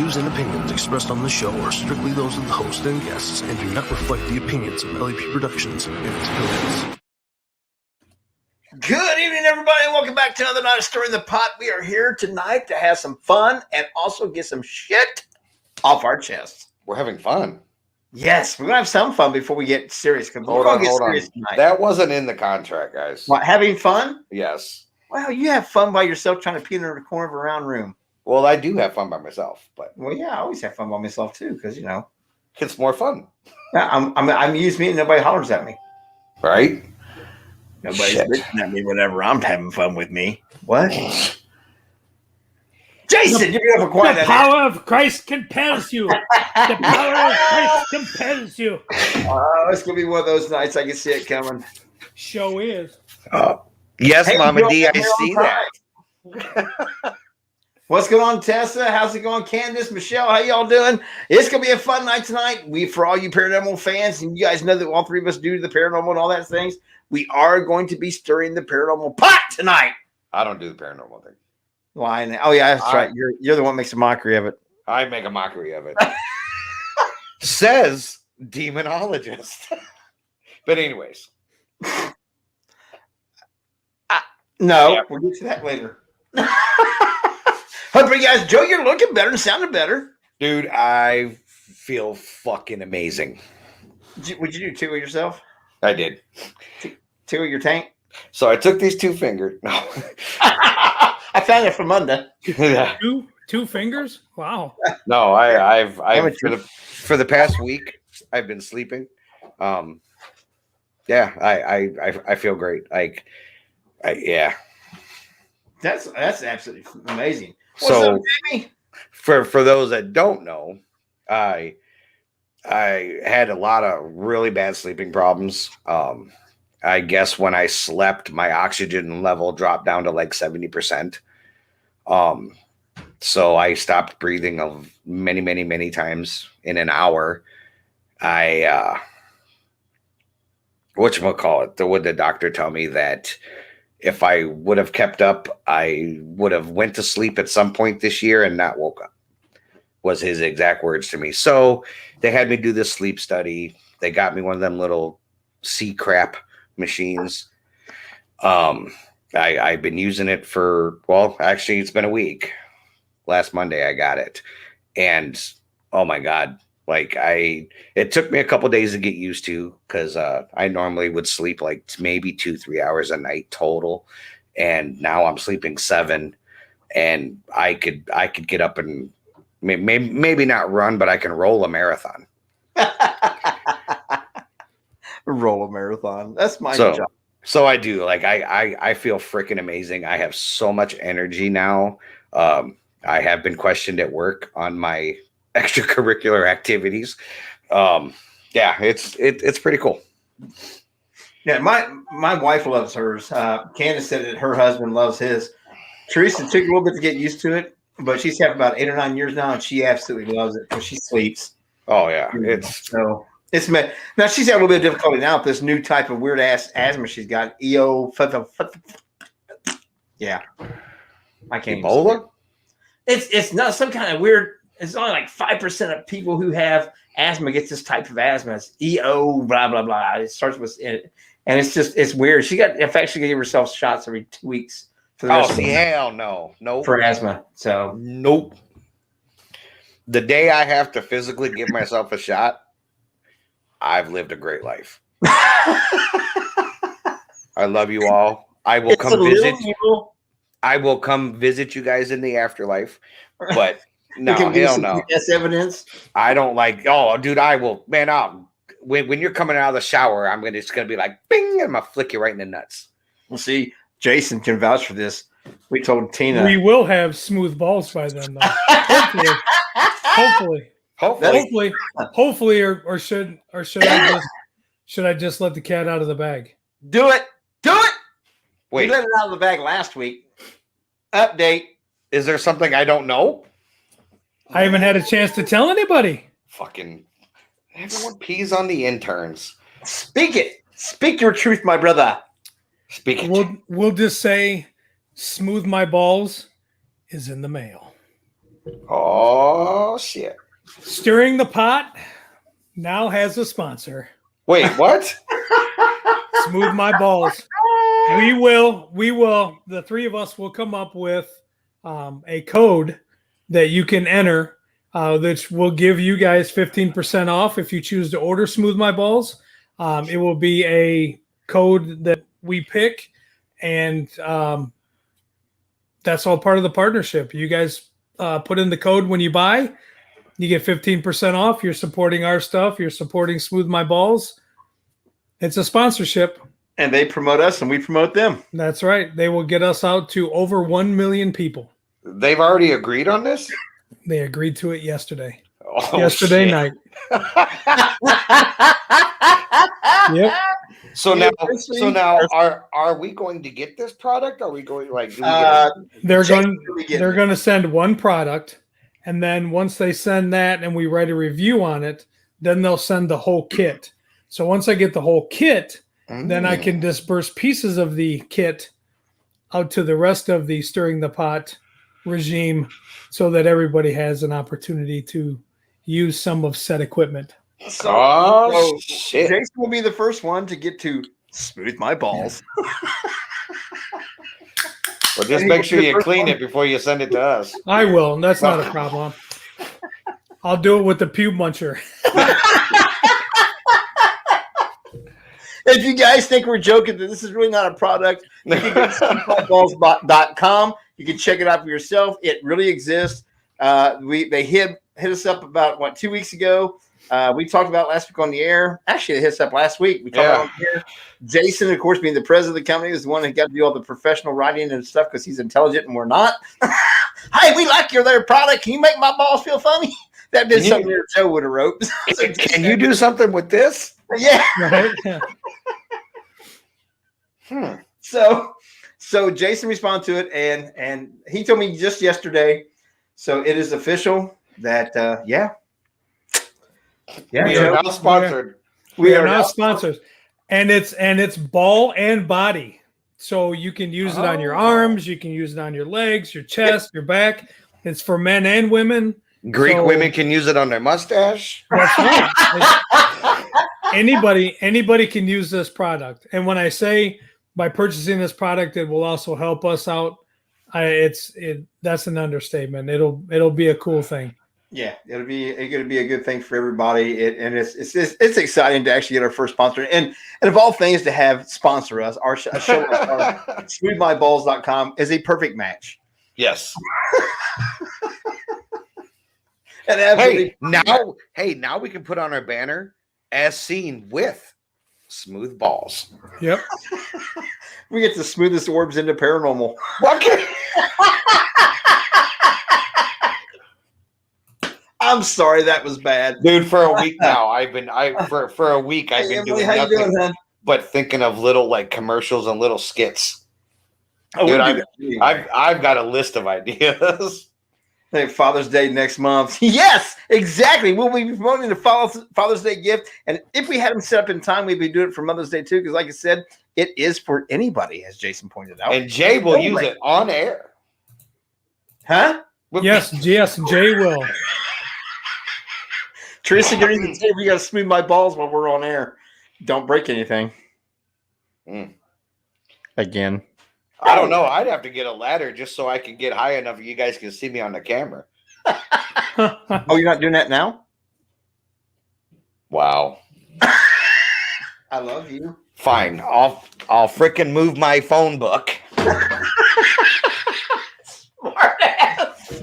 views and opinions expressed on the show are strictly those of the host and guests and do not reflect the opinions of LAP Productions and its affiliates. Good evening, everybody, and welcome back to another night of Stirring the Pot. We are here tonight to have some fun and also get some shit off our chests. We're having fun. Yes, we're going to have some fun before we get serious. Hold on. That wasn't in the contract, guys. What, having fun? Yes. Well, you have fun by yourself trying to pee in the corner of a round room. Well, I do have fun by myself, but well, yeah, I always have fun by myself too, because it's more fun. Yeah, I'm used to me, and nobody hollers at me. Right? Nobody's bitching at me whenever I'm having fun with me. What? Jason, you're going to quiet. The power of Christ compels you. The power of Christ compels you. It's going to be one of those nights. I can see it coming. Show is. Yes, hey, Mama D, I see that. What's going on, Tessa? How's it going, Candace, Michelle? How y'all doing? It's going to be a fun night tonight. For all you paranormal fans, and you guys know that all three of us do the paranormal and all that things, we are going to be stirring the paranormal pot tonight. I don't do the paranormal thing. Why? Oh, yeah, that's right. You're the one that makes a mockery of it. I make a mockery of it. Says demonologist. But anyways. No, we'll get to that later. But guys, Joe, you're looking better and sounding better. Dude, I feel fucking amazing. Would you do two of yourself? I did. Two of your tank? So I took these 2 fingers. No. I found it from Monday. Yeah. Two fingers? Wow. No, I've for the past week I've been sleeping. Yeah, I feel great. Yeah. That's absolutely amazing. What's up, Jamie? For those that don't know, I had a lot of really bad sleeping problems. I guess when I slept, my oxygen level dropped down to like 70%. So I stopped breathing many times in an hour. Would the doctor tell me that if I would have kept up, I would have went to sleep at some point this year and not woke up, was his exact words to me. So they had me do this sleep study. They got me one of them little C-crap machines. I've been using it for, well, actually it's been a week. Last Monday I got it. And oh my God, it took me a couple days to get used to, because I normally would sleep like maybe 2-3 hours a night total. And now I'm sleeping 7, and I could get up and maybe not run, but I can roll a marathon. Roll a marathon. That's my job. So I do. I feel freaking amazing. I have so much energy now. I have been questioned at work on my extracurricular activities. Yeah, it's pretty cool. Yeah, my wife loves hers. Candace said that her husband loves his. Teresa took a little bit to get used to it, but she's had about 8 or 9 years now, and she absolutely loves it because she sleeps. Oh yeah, it's now she's had a little bit of difficulty now with this new type of weird ass asthma she's got. EO. Yeah, I can't. Ebola. It's not some kind of weird. It's only like 5% of people who have asthma gets this type of asthma. It's EO, blah blah blah. It starts with it, and it's weird. She got infection, gave herself shots every 2 weeks. For the rest of hell no, nope. For asthma. So nope. The day I have to physically give myself a shot, I've lived a great life. I love you all. I will come visit. I will come visit you guys in the afterlife. But no, hell no. That's evidence. I don't like. Oh, dude, I will. Man, when you're coming out of the shower, it's gonna be like bing, and I'm gonna flick you right in the nuts. We'll see. Jason can vouch for this. We told Tina we will have smooth balls by then, though. Hopefully, or should I just let the cat out of the bag? Do it. Wait, we let it out of the bag last week. Update. Is there something I don't know? I haven't had a chance to tell anybody. Fucking everyone pees on the interns. Speak it. Speak your truth, my brother. Speak it. We'll just say, smooth my balls is in the mail. Oh shit! Stirring the Pot now has a sponsor. Wait, what? Smooth My Balls. We will. The three of us will come up with a code that you can enter, which will give you guys 15% off if you choose to order Smooth My Balls. It will be a code that we pick, and that's all part of the partnership. You guys put in the code when you buy. You get 15% off. You're supporting our stuff. You're supporting Smooth My Balls. It's a sponsorship. And they promote us and we promote them. That's right. They will get us out to over 1 million people. They've already agreed on this? They agreed to it yesterday. Oh, Yesterday shit. night. Yep. So now are we going to get this product? Are we going like They're going to send one product, and then once they send that and we write a review on it, then they'll send the whole kit. So once I get the whole kit, then I can disperse pieces of the kit out to the rest of the Stirring the Pot regime so that everybody has an opportunity to use some of said equipment. So shit. Jason will be the first one to get to smooth my balls. Well, just make sure you clean it before you send it to us. I will. That's not a problem. I'll do it with the pube muncher. If you guys think we're joking that this is really not a product, you can go to smoothmyballs.com. You can check it out for yourself. It really exists. They hit us up about 2 weeks ago. We talked about it last week on the air. Actually, it hit us up last week. We talked about it on the air. Jason, of course, being the president of the company, is the one that got to do all the professional writing and stuff because he's intelligent and we're not. Hey, we like your product. Can you make my balls feel funny? That did something that Joe would have wrote. Can you do something with this? Yeah. Right? Yeah. So Jason responded to it, and he told me just yesterday. So it is official that We are now sponsored. We are now sponsors, and it's ball and body, so you can use it on your arms, you can use it on your legs, your chest, your back. It's for men and women. Greek women can use it on their mustache. That's right. Anybody can use this product, and when I say by purchasing this product, it will also help us out. That's an understatement. It'll be a cool thing. Yeah, it's going to be a good thing for everybody. It's exciting to actually get our first sponsor, and of all things to have sponsor us, our show, smoothmyballs.com is a perfect match. Yes. And absolutely. Now we can put on our banner as seen with smooth balls. Yep. We get the smoothest orbs into paranormal. Okay. I'm sorry, that was bad, dude. For a week now, I've been doing nothing but thinking of little like commercials and little skits. Oh, dude, I've got a list of ideas. I think Father's Day next month. Yes, exactly. We'll be promoting the Father's Day gift, and if we had them set up in time, we'd be doing it for Mother's Day too. Because, like I said, it is for anybody, as Jason pointed out. And Jay will use it on air. Huh? Yes, Jay will. Teresa, we got to smooth my balls while we're on air. Don't break anything. Again. I don't know. I'd have to get a ladder just so I can get high enough you guys can see me on the camera. Oh, you're not doing that now? Wow. I love you. Fine. I'll freaking move my phone book. Smart ass.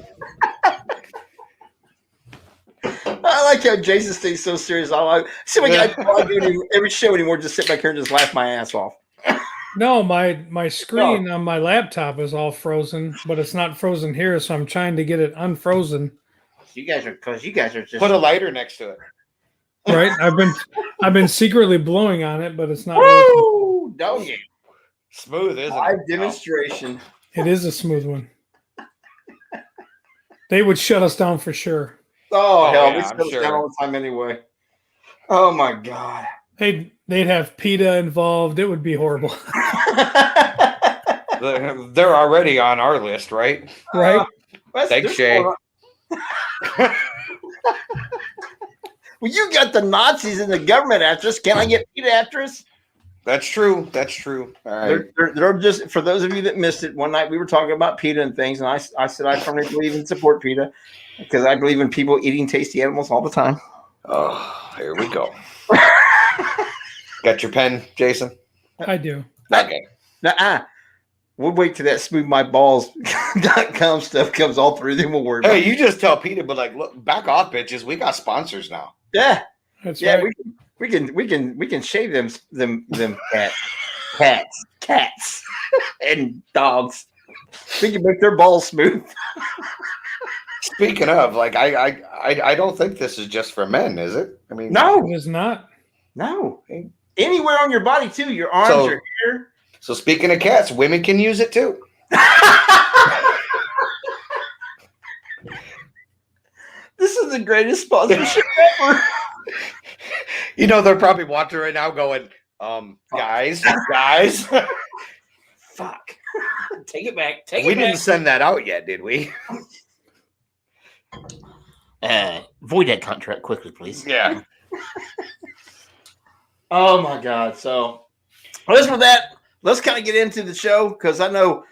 I like how Jason stays so serious. I do every show anymore. Just sit back here and just laugh my ass off. No, my screen on my laptop is all frozen, but it's not frozen here, so I'm trying to get it unfrozen. You guys are just put a lighter next to it. Right? I've been secretly blowing on it, but it's not working. Doggy. Smooth, isn't it? Live demonstration. It is a smooth one. They would shut us down for sure. Oh hell, yeah, we shut us down all the time anyway. Oh my god. They'd have PETA involved. It would be horrible. They're already on our list, right? Right. Thanks, Jay. Well, you got the Nazis and the government after us. Can I get PETA after us? That's true. That's true. All right. They're just, for those of you that missed it, one night we were talking about PETA and things, and I said I firmly believe and support PETA because I believe in people eating tasty animals all the time. Oh, here we go. Got your pen, Jason? I do. Okay. We'll wait till that smoothmyballs.com stuff comes all through, then we'll worry about it. Hey, you just tell Peter, but like, look, back off, bitches. We got sponsors now. Yeah. That's Yeah, right. we can shave them cats and dogs. We can make their balls smooth. Speaking of, like, I don't think this is just for men, is it? I mean, No, It is not. no. Anywhere on your body too, your arms, your hair. So speaking of cats, women can use it too. This is the greatest sponsorship ever. You know, they're probably watching right now going, guys. Fuck. Take it back. We didn't send that out yet, did we? Void that contract quickly, please. Yeah. Oh my God. So listen for that. Let's kind of get into the show because I know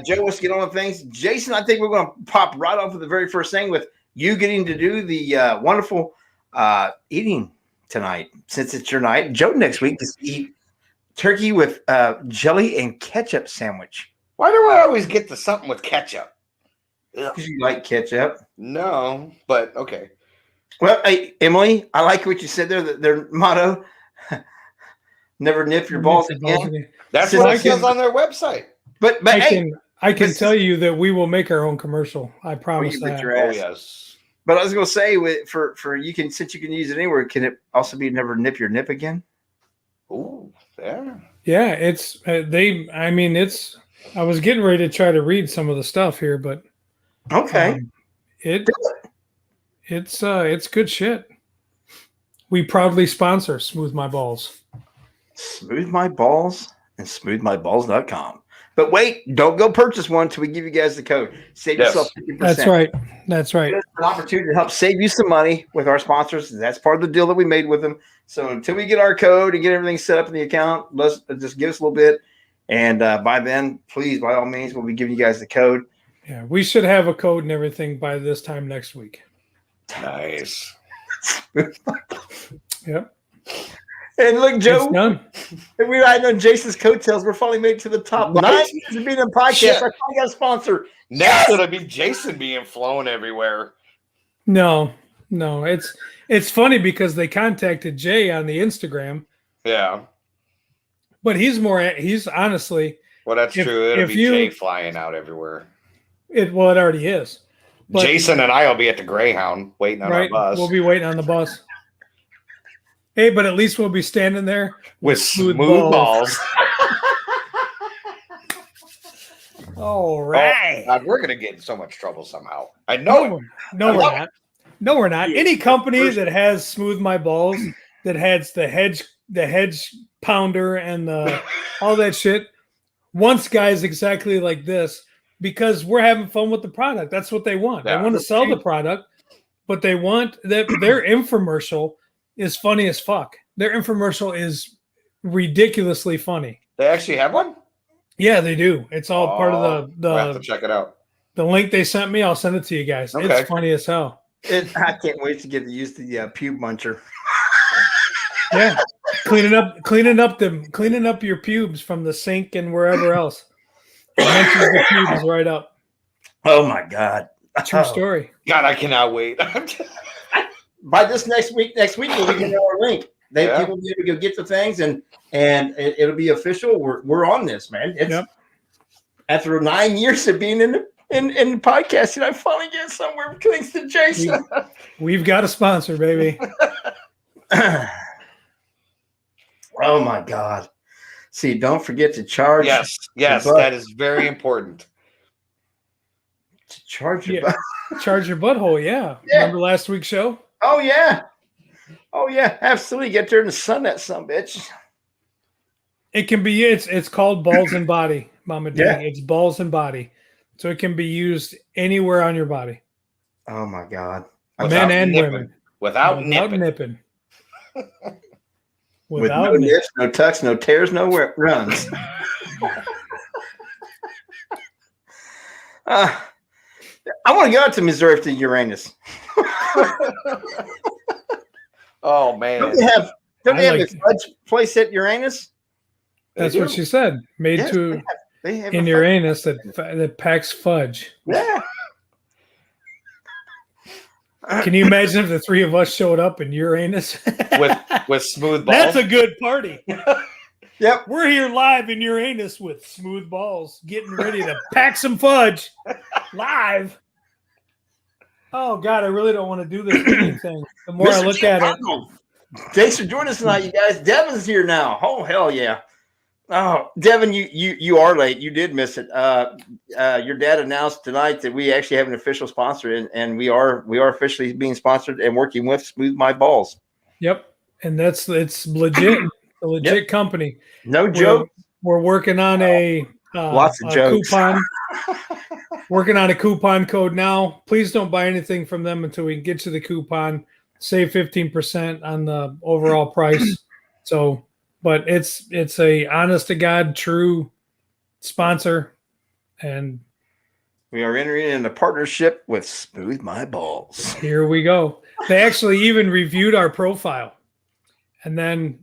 Joe wants to get on with things. Jason, I think we're going to pop right off with the very first thing with you getting to do the wonderful eating tonight since it's your night. Joe next week is eat turkey with jelly and ketchup sandwich. Why do I always get to something with ketchup? Because you like ketchup. No, but okay. Well, hey, Emily, I like what you said there. Their motto: "Never nip your balls again." That's So what I it says can- on their website. But I can but- tell you that we will make our own commercial. I promise you bet that. your Oh, ass. yes. But I was going to say, for you can, since you can use it anywhere, can it also be never nip your nip again? Ooh, yeah. Yeah, it's I mean, it's. I was getting ready to try to read some of the stuff here, but Okay. It's good shit. We proudly sponsor Smooth My Balls. Smooth my balls and smoothmyballs.com. But wait, don't go purchase one until we give you guys the code. Save Yes. yourself 50%. That's right. That's right. It's an opportunity to help save you some money with our sponsors. That's part of the deal that we made with them. So until we get our code and get everything set up in the account, let's just give us a little bit. And by then, please, by all means, we'll be giving you guys the code. Yeah, we should have a code and everything by this time next week. Nice. Yep. And look, Joe, It's done. we're riding on Jason's coattails. We're finally made it to the top Right? 9 years of being a podcast. Shit. I finally got a sponsor. Next, it'll be Jason being flown everywhere. No. It's funny because they contacted Jay on the Instagram, Yeah. but he's honestly Well, that's If- true. It'll if be you- Jay flying out everywhere. it already is. But- Jason and I will be at the Greyhound waiting on right. our bus We'll be waiting on the bus. Hey, but at least we'll be standing there. with smooth smooth balls. balls. All right. God, we're gonna get in so much trouble somehow. I know it. No, we're not. No, we're not. Any company that has Smooth My Balls, that has the hedge pounder and the all that shit, wants guys exactly like this because we're having fun with the product. That's what they want. Yeah. They want to sell the product, but they want that their infomercial is funny as fuck. Their infomercial is ridiculously funny. They actually have one. Yeah, they do. It's all part of We'll have to the check it out. link they sent me. I'll send it to you guys. Okay. It's funny as hell. I can't wait to get to use the pube muncher. Yeah, cleaning up your pubes from the sink and wherever else. It munches the pubes right up. Oh my God. True story. God, I cannot wait. By this next week we'll be getting our link. Yeah. People will be able to go get the things and it'll be official. We're on this, man. It's Yep. After 9 years of being in podcasting, I finally get somewhere thanks to Jason. We've got a sponsor, baby. Oh my God. See, don't forget to charge. yes, But- that is very important. To charge your Yeah. butt. Charge your butthole. Yeah. Yeah. Remember last week's show? Oh yeah. Oh yeah. Absolutely. Get there in the sun, that son bitch. It can be. It's called balls and body, Mama D. Yeah. It's balls and body, so it can be used anywhere on your body. Oh my God. Men and nipping. women. Without nipping. With Without no nipping. nips, no tucks, no tears, no runs. I want to go out to Missouri to Uranus. Oh man. Don't they have like a fudge place at Uranus? That's what she said. Made Yes, to they have in a Uranus that packs fudge. Yeah. Can you imagine if the three of us showed up in Uranus with smooth balls? That's a good party. Yep. We're here live in Uranus with smooth balls, getting ready to pack some fudge live. Oh God, I really don't want to do this meeting thing. The more I look at it. Thanks for joining us tonight, you guys. Devin's here now. Oh hell yeah! Oh, Devin, you are late. You did miss it. Your dad announced tonight that we actually have an official sponsor, and we are officially being sponsored and working with Smooth My Balls. Yep, and it's legit, a legit company. No joke. We're working on lots of jokes. Coupon. Working on a coupon code now. Please don't buy anything from them until we can get you the coupon. Save 15% on the overall price. So, but it's a honest to God true sponsor, and we are entering in a partnership with Smooth My Balls. Here we go. They actually even reviewed our profile, and then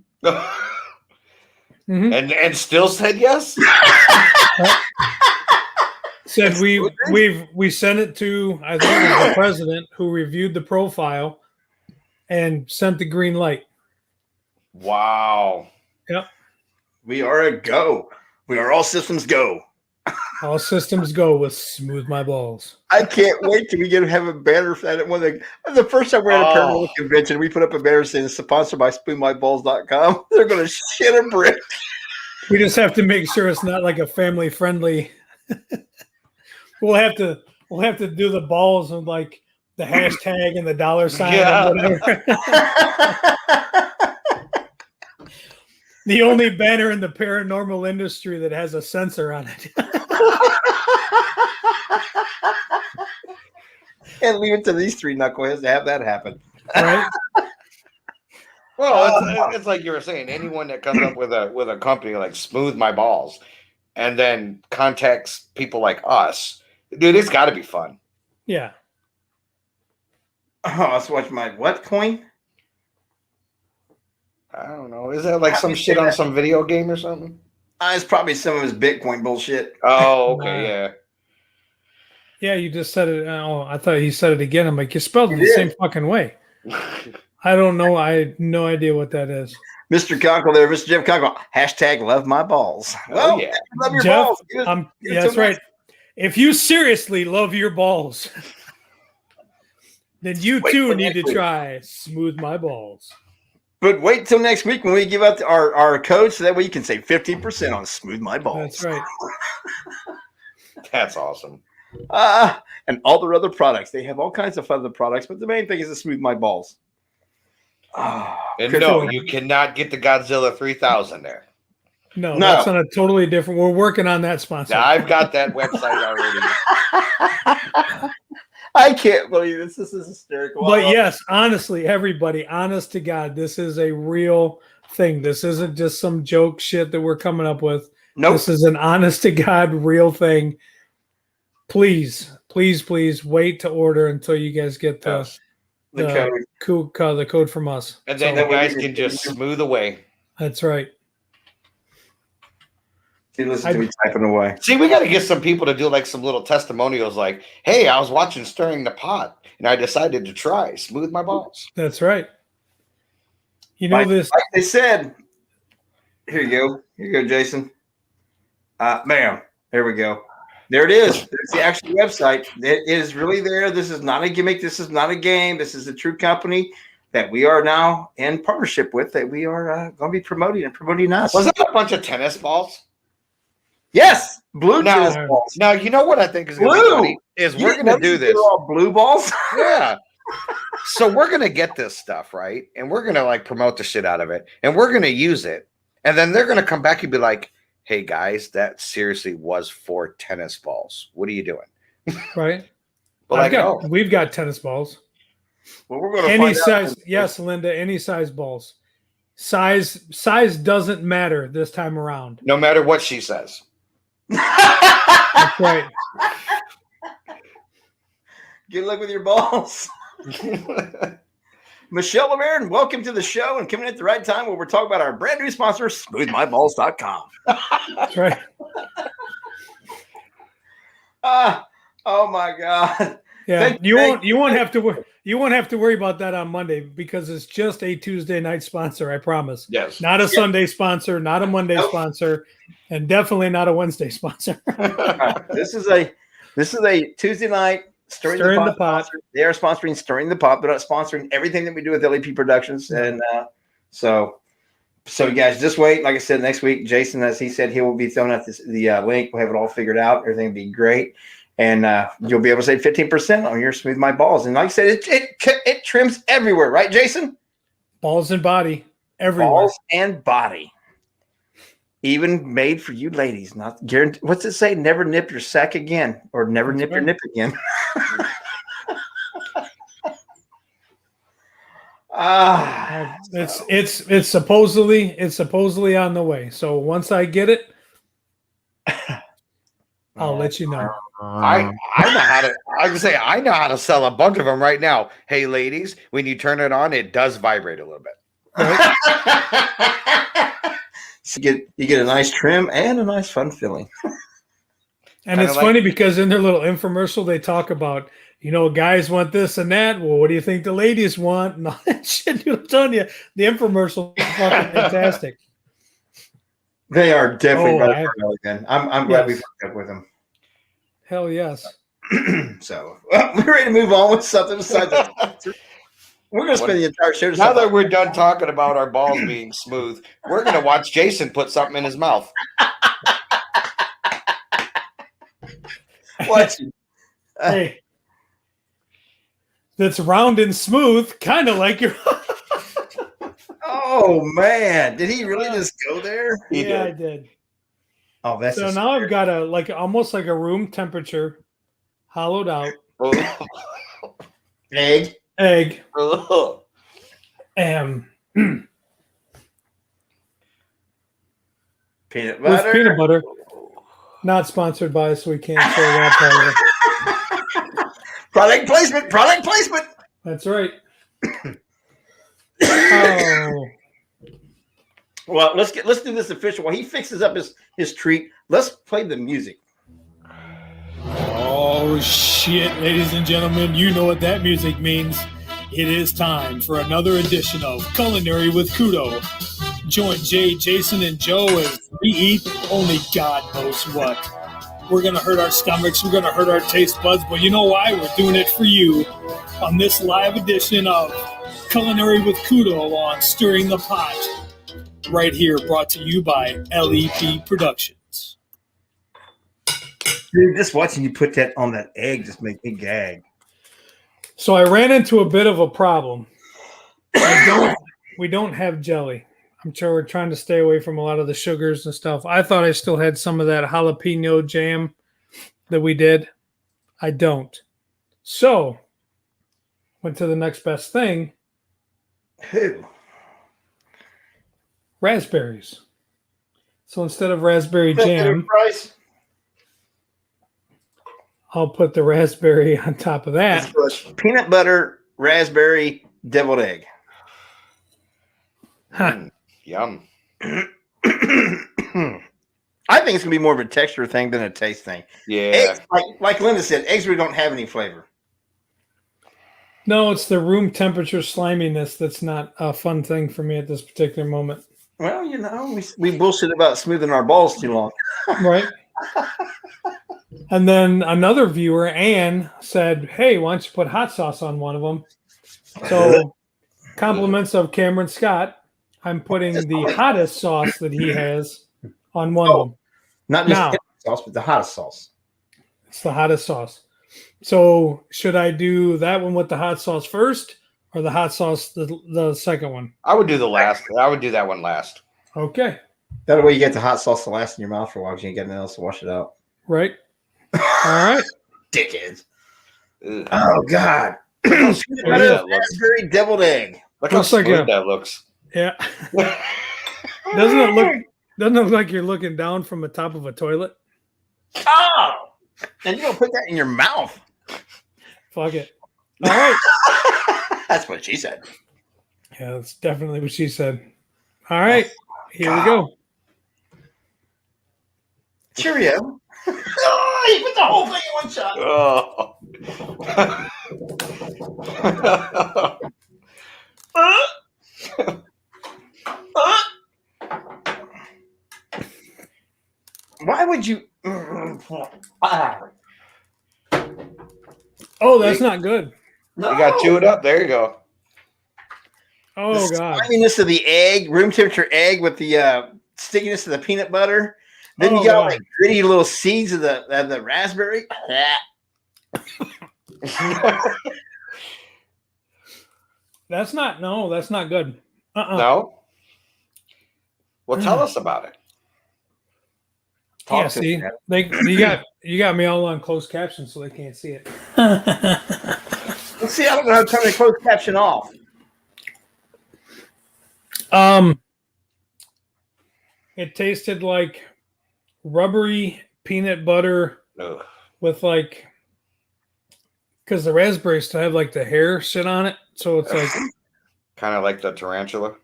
and still said yes. Said we sent it to, I think it was the president, who reviewed the profile and sent the green light. Wow. Yep. We are a go. We are all systems go. All systems go with Smooth My Balls. I can't wait till we get to have a banner for that. The first time we're at a paranormal convention, we put up a banner saying it's sponsored by SpoonMyBalls.com. They're going to shit a brick. We just have to make sure it's not like a family friendly. We'll have to do the balls and like the hashtag and the $sign and whatever. The only banner in the paranormal industry that has a sensor on it. And leave it to these three knuckleheads to have that happen. Right? Well, it's like you were saying. Anyone that comes up with a company like Smooth My Balls, and then contacts people like us, dude, it's got to be fun. Yeah. Oh, let's watch my what coin? I don't know. Is that like some shit on some video game or something? It's probably some of his Bitcoin bullshit. Oh, okay, yeah. Yeah, you just said it. Oh, I thought he said it again. I'm like, you spelled it the same fucking way. I don't know. I had no idea what that is. Mr. Conkle there, Mr. Jeff Conkle. Hashtag love my balls. Well, yeah. Love your Jeff, balls. Yeah, that's right. If you seriously love your balls, then you too need to try Smooth My Balls. But wait till next week when we give out our code so that way you can save 15% on Smooth My Balls. That's right. That's awesome. And all their other products. They have all kinds of other products, but the main thing is to Smooth My Balls. And no, you cannot get the Godzilla 3000 there. No, that's on a totally different. We're working on that sponsor. I've got that website already. I can't believe this. This is hysterical. But yes, honestly, everybody, honest to God, this is a real thing. This isn't just some joke shit that we're coming up with. Nope. This is an honest to God real thing. Please, please, please wait to order until you guys get the code from us. And then you guys can just smooth away. That's right. See, listen to me typing away. See, we got to get some people to do like some little testimonials like, hey, I was watching Stirring the Pot and I decided to try Smooth My Balls. That's right. You know this. Like they said, here you go. Here you go, Jason. Bam. There we go. There it is. There's the actual website. It is really there. This is not a gimmick. This is not a game. This is a true company that we are now in partnership with, that we are going to be promoting us. Was that a bunch of tennis balls? Yes, blue tennis balls. Now, you know what I think is going to be funny is we're going to do this. All blue balls? Yeah. So we're going to get this stuff, right? And we're going to like promote the shit out of it. And we're going to use it. And then they're going to come back and be like, hey, guys, that seriously was 4 tennis balls. What are you doing? Right. We've got tennis balls. Well, we're going to Any find size. out. Yes, Linda, any size balls. Size doesn't matter this time around. No matter what she says. That's right. Good luck with your balls. Michelle Lemare, welcome to the show and coming at the right time where we're talking about our brand new sponsor, smoothmyballs.com. That's right. Oh my God. Yeah, you won't have to worry about that on Monday because it's just a Tuesday night sponsor, I promise. Yes. Not a Sunday sponsor, not a Monday sponsor, and definitely not a Wednesday sponsor. This is a Tuesday night Stirring the Pot. They are sponsoring Stirring the Pot, but not sponsoring everything that we do with LEP Productions. And so you guys just wait. Like I said, next week, Jason, as he said, he will be throwing out the link. We'll have it all figured out. Everything will be great. And you'll be able to save 15% on your Smooth My Balls. And like I said, it trims everywhere, right, Jason? Balls and body, everywhere. Balls and body. Even made for you ladies. Not guaranteed. What's it say? Never nip your sack again, or never nip your nip again. It's supposedly on the way. So once I get it, I'll let you know. I know how to. I would say I know how to sell a bunch of them right now. Hey, ladies, when you turn it on, it does vibrate a little bit. Right? So you get a nice trim and a nice fun filling. And it's funny because in their little infomercial, they talk about, guys want this and that. Well, what do you think the ladies want? And all that shit. I'm telling you, the infomercial is fucking fantastic. They are definitely better for Milligan. I'm glad we hooked up with them. Hell yes. So we're ready to move on with something besides that. We're going to spend the entire show. Now that we're done talking about our balls being smooth, we're going to watch Jason put something in his mouth. What? Hey, that's round and smooth, kind of like your. Oh man, did he really just go there? I did. Oh, that's so now I've got almost like a room temperature, hollowed out egg. And peanut butter. With peanut butter. Not sponsored by us, so we can't say that part of it. Product placement. That's right. Oh. Well, let's do this official. While he fixes up his treat, let's play the music. Oh shit, ladies and gentlemen, you know what that music means. It is time for another edition of Culinary with Kudo. Join Jay, Jason, and Joe as we eat only God knows what. We're going to hurt our stomachs, we're going to hurt our taste buds, but you know why? We're doing it for you on this live edition of Culinary with Kudo on Stirring the Pot. Right here, brought to you by LEP Productions. Dude, just watching you put that on that egg just make me gag. So I ran into a bit of a problem. We don't have jelly. I'm sure we're trying to stay away from a lot of the sugars and stuff. I thought I still had some of that jalapeno jam that we did. I don't. So went to the next best thing. Who? Raspberries. So instead of raspberry jam, I'll put the raspberry on top of that. Peanut butter, raspberry, deviled egg. Huh. Yum. I think it's gonna be more of a texture thing than a taste thing. Yeah. Eggs, like Linda said, eggs really don't have any flavor. No, it's the room temperature sliminess that's not a fun thing for me at this particular moment. Well, we bullshit about smoothing our balls too long. Right. And then another viewer, Ann, said, hey, why don't you put hot sauce on one of them? So compliments of Cameron Scott. I'm putting the hottest sauce that he has on one of them. Not just sauce, but the hottest sauce. It's the hottest sauce. So should I do that one with the hot sauce first or the hot sauce the second one? I would do the last. I would do that one last. Okay. That way you get the hot sauce to last in your mouth for a while because you ain't got nothing else to wash it out. Right. All right. Dickheads. Ugh. Oh God. Look how Peanut smooth butter that looks. raspberry deviled egg. Look how Looks like smooth a- that looks. Yeah. Doesn't it look like you're looking down from the top of a toilet? Oh, and you don't put that in your mouth. Fuck it. All right. That's what she said. Yeah, that's definitely what she said. All right. Here we God. go. Cheerio. Oh, you put the whole thing in one shot. Why would you? Oh, that's not good. You got to chew it up. There you go. Oh, the God. sliminess of the egg, room temperature egg with the stickiness of the peanut butter. Then Oh, you got all God. the gritty little seeds of the raspberry. That's not good. No? Well, tell us about it. Yeah, Talk to see, me. you got me all on closed caption, so they can't see it. Let's see. I don't know how to turn the closed caption off. It tasted like rubbery peanut butter Ugh. with like, because the raspberries still have like the hair shit on it, so it's like Kind of like the tarantula.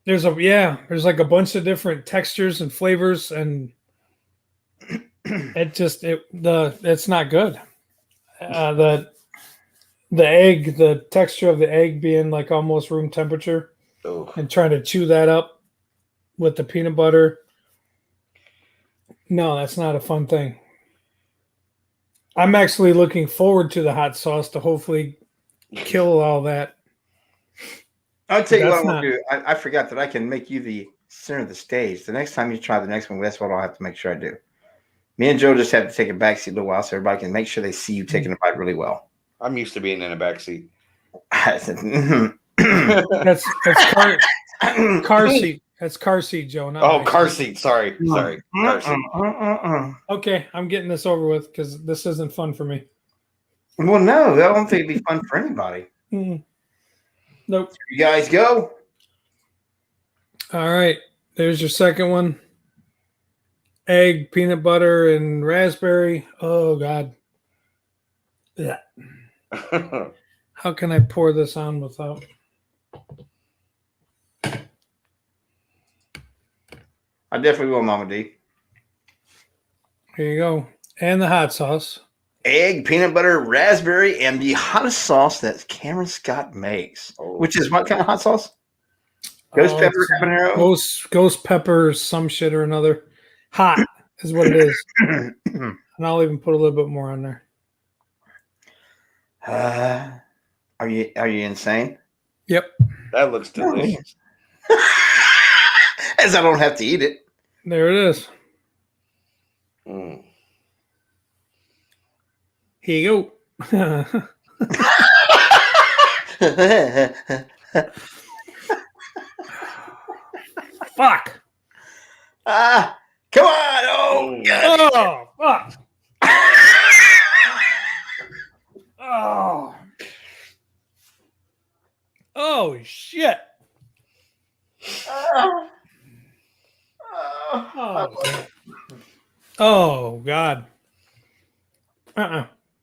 there's like a bunch of different textures and flavors, and it's not good. The egg, the texture of the egg being like almost room temperature, Ugh. and trying to chew that up with the peanut butter. No, that's not a fun thing. I'm actually looking forward to the hot sauce to hopefully kill all that. I'll tell you That's what I'm going to do. I forgot that I can make you the center of the stage. The next time you try the next one, that's what I'll have to make sure I do. Me and Joe just have to take a backseat a little while so everybody can make sure they see you taking a bite really well. I'm used to being in a backseat. I said, "Mhm." That's car seat. That's car seat, Joe. Not Oh, back car seat. seat. Sorry. Sorry. Car seat. Okay, I'm getting this over with because this isn't fun for me. Well, no, I don't think it'd be fun for anybody. Nope. You guys go. All right, there's your second one. Egg, peanut butter, and raspberry. Oh God. Yeah. How can I pour this on without? I definitely will, Mama D. Here you go. And the hot sauce. Egg, peanut butter, raspberry, and the hottest sauce that Cameron Scott makes. Oh. Which is what kind of hot sauce? Ghost pepper, it's habanero? Ghost pepper, some shit or another. Hot is what it is. And I'll even put a little bit more on there. Are you insane? Yep. That looks delicious. As I don't have to eat it. There it is. Mm. Here you go. Fuck. Come on. Oh, God. Oh, fuck. Oh. Oh, shit. Oh, God.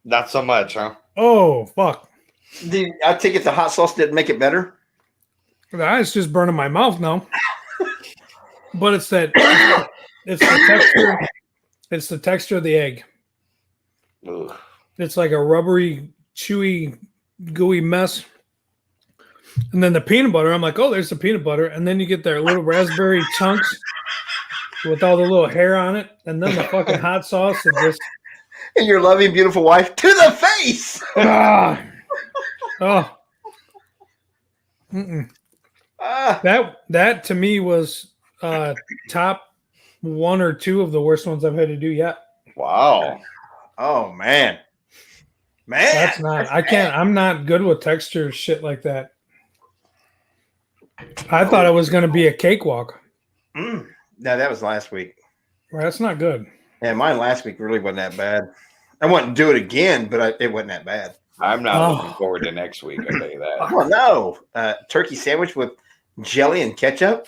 Not so much, huh? Oh, fuck. Dude, I take it the hot sauce didn't make it better. It's just burning my mouth now. But it's the texture. It's the texture of the egg. Ugh. It's like a rubbery, chewy, gooey mess. And then the peanut butter, I'm like, oh, there's the peanut butter. And then you get their little raspberry chunks with all the little hair on it. And then the fucking hot sauce. It just. And your loving, beautiful wife to the face. Ah. Oh. Mm-mm. That to me was top 1 or 2 of the worst ones I've had to do yet. Wow. Oh, man. That's not. I can't. I'm not good with texture shit like that. I thought it was going to be a cakewalk. No, that was last week. Well, that's not good. Yeah, mine last week really wasn't that bad. I wouldn't do it again, but it wasn't that bad. I'm not looking forward to next week. I tell you that. Well, no, turkey sandwich with jelly and ketchup,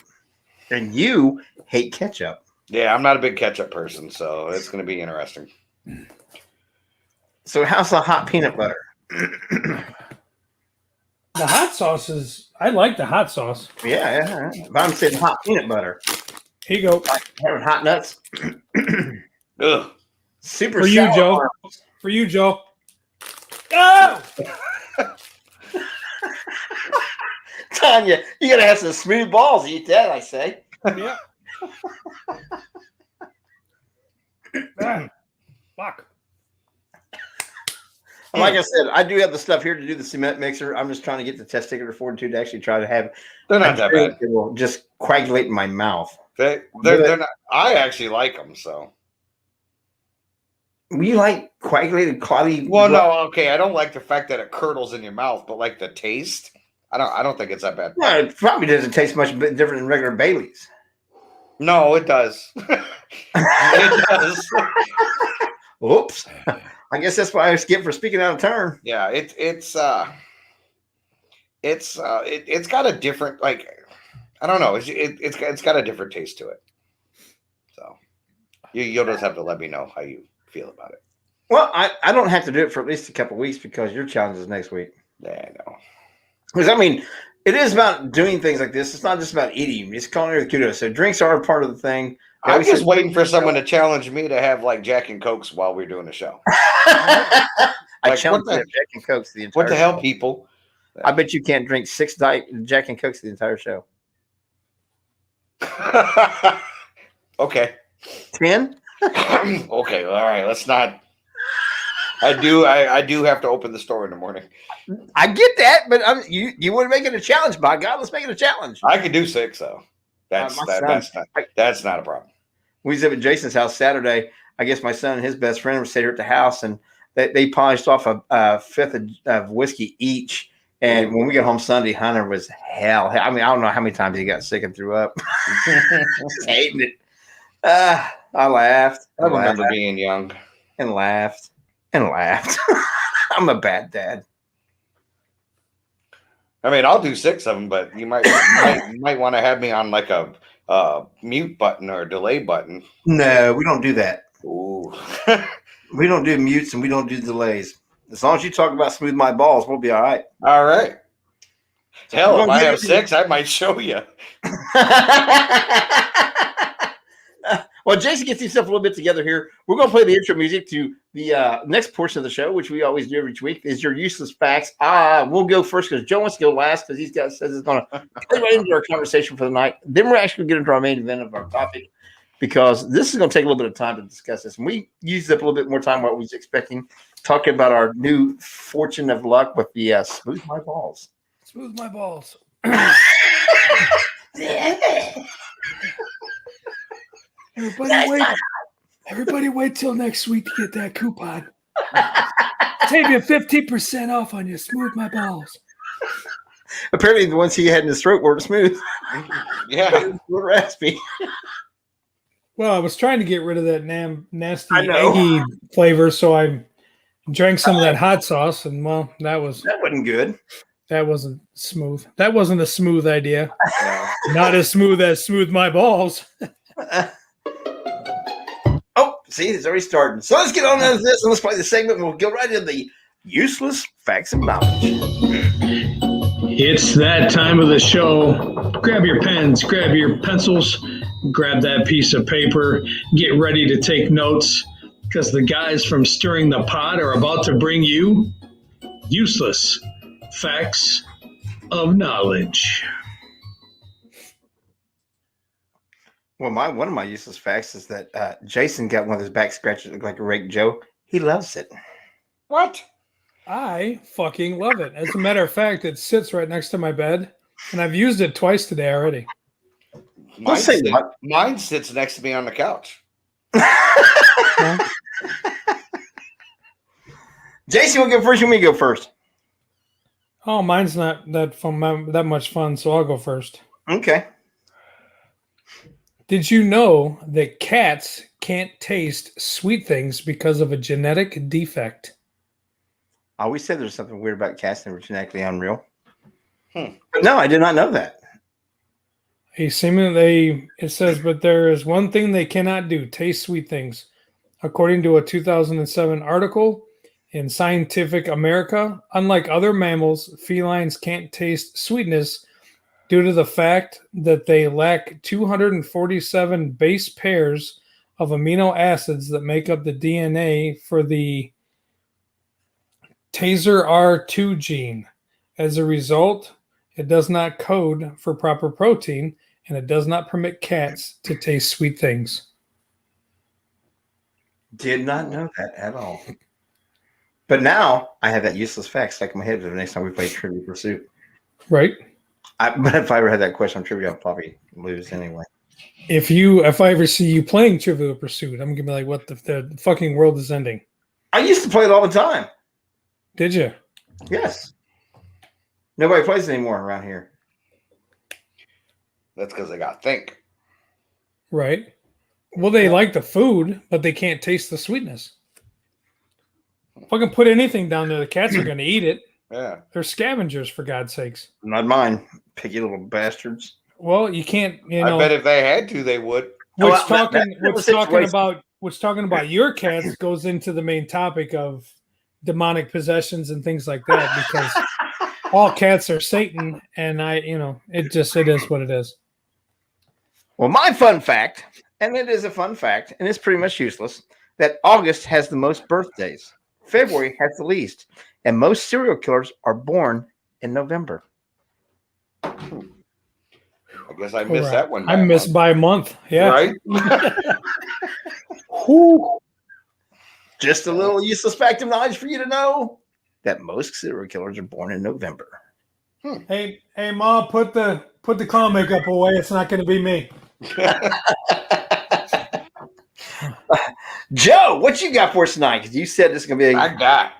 and you hate ketchup. Yeah, I'm not a big ketchup person, so it's going to be interesting. So how's the hot peanut butter? The hot sauce is. I like the hot sauce. Yeah. But I'm saying hot peanut butter. Here you go. Having hot nuts. Ugh. Super For you, sour. Joe. For you, Joe. Oh! Tanya, you gotta have some smooth balls to eat that, I say. Yeah. Fuck. Like I said, I do have the stuff here to do the cement mixer. I'm just trying to get the testicular fortitude to actually try to have. They're not that bad. It will just coagulate in my mouth. They're not. I actually like them. So. You like coagulated, cloudy? Well, no, okay. I don't like the fact that it curdles in your mouth, but like the taste, I don't think it's that bad. Well, it probably doesn't taste much different than regular Bailey's. No, it does. It does. Oops. I guess that's why I skip for speaking out of turn. Yeah, it's got a different, like, I don't know. It's got a different taste to it. So you'll just have to let me know how you feel about it. Well, I don't have to do it for at least a couple of weeks because your challenge is next week. Yeah, I know. Because I mean, it is about doing things like this. It's not just about eating. It's culinary kudos. So drinks are a part of the thing. I'm just waiting for someone to challenge me to have like Jack and Cokes while we're doing the show. I Like, challenge what the- Jack and Cokes the entire What the hell, people? I bet you can't drink 6 Jack and Cokes the entire show. Okay. 10? Okay. All right. Let's not. I do have to open the store in the morning. I get that, but you want to make it a challenge, by God. Let's make it a challenge. I could do 6 though. That's not a problem. We was at Jason's house Saturday. I guess my son and his best friend were sitting here at the house, and they polished off a fifth of whiskey each. And when we got home Sunday, Hunter was hell. I mean, I don't know how many times he got sick and threw up. Just hating it. I laughed. I remember being young. And laughed. And laughed. I'm a bad dad. I mean, I'll do 6 of them, but you might want to have me on like a mute button or a delay button. No, we don't do that. Ooh. We don't do mutes and we don't do delays. As long as you talk about smooth my balls, we'll be all right. All right. Hell, if I have 6, I might show you. Well, Jason gets himself a little bit together here. We're going to play the intro music to the next portion of the show, which we always do every week, is your useless facts. We'll go first because Joe wants to go last because says he's going to play right into our conversation for the night. Then we're actually going to get into our main event of our topic because this is going to take a little bit of time to discuss this. And we used up a little bit more time than what we was expecting, talking about our new fortune of luck with the Smooth My Balls. Smooth my balls. Everybody wait till next week to get that coupon. Save you 15% off on your Smooth My Balls. Apparently the ones he had in his throat weren't smooth. Yeah. Were raspy. Well, I was trying to get rid of that nasty I know. eggy flavor, so I drank some of that hot sauce, and well, that wasn't good. That wasn't smooth. That wasn't a smooth idea. Yeah. Not as smooth as Smooth My Balls. Oh, see, it's already starting. So let's get on to this and let's play the segment. We'll go right into the useless facts of knowledge. It's that time of the show. Grab your pens, grab your pencils, grab that piece of paper, get ready to take notes because the guys from Stirring the Pot are about to bring you useless facts of knowledge. Well, one of my useless facts is that Jason got one of those back scratches that look like a rake Joe. He loves it. What? I fucking love it. As a matter of fact, it sits right next to my bed, and I've used it twice today already. Mine sits next to me on the couch. Jason will go first. You want me to go first? Oh, mine's not that much fun, so I'll go first. Okay. Did you know that cats can't taste sweet things because of a genetic defect. I always said there's something weird about cats that were genetically unreal. But no, I did not know that. It says, but there is one thing they cannot do: taste sweet things. According to a 2007 article in Scientific America, unlike other mammals, felines can't taste sweetness due to the fact that they lack 247 base pairs of amino acids that make up the DNA for the Taser R2 gene. As a result, it does not code for proper protein, and it does not permit cats to taste sweet things. Did not know that at all. But now I have that useless fact stuck in my head for the next time we play Trivia Pursuit. Right? But if I ever had that question on trivia, I'd probably lose anyway. If I ever see you playing Trivial Pursuit, I'm gonna be like, "What the fucking world is ending?" I used to play it all the time. Did you? Yes. Nobody plays it anymore around here. That's because they got think. Right. Well, they like the food, but they can't taste the sweetness. Fucking put anything down there, the cats are gonna eat it. Yeah. They're scavengers, for God's sakes. Not mine. Picky little bastards. Well, you can't. I bet if they had to, they would. What's Well, talking about your cats goes into the main topic of demonic possessions and things like that, because all cats are Satan, and it is what it is. Well, my fun fact, and it is a fun fact, and it's pretty much useless, that August has the most birthdays. February has the least, and most serial killers are born in November. I guess I missed that one. I missed by a month. Yeah. Right? Just a little useless fact of knowledge for you to know that most serial killers are born in November. Hey, Ma, put the clown makeup away. It's not going to be me. Joe, what you got for us tonight? Because you said this is going to be I got.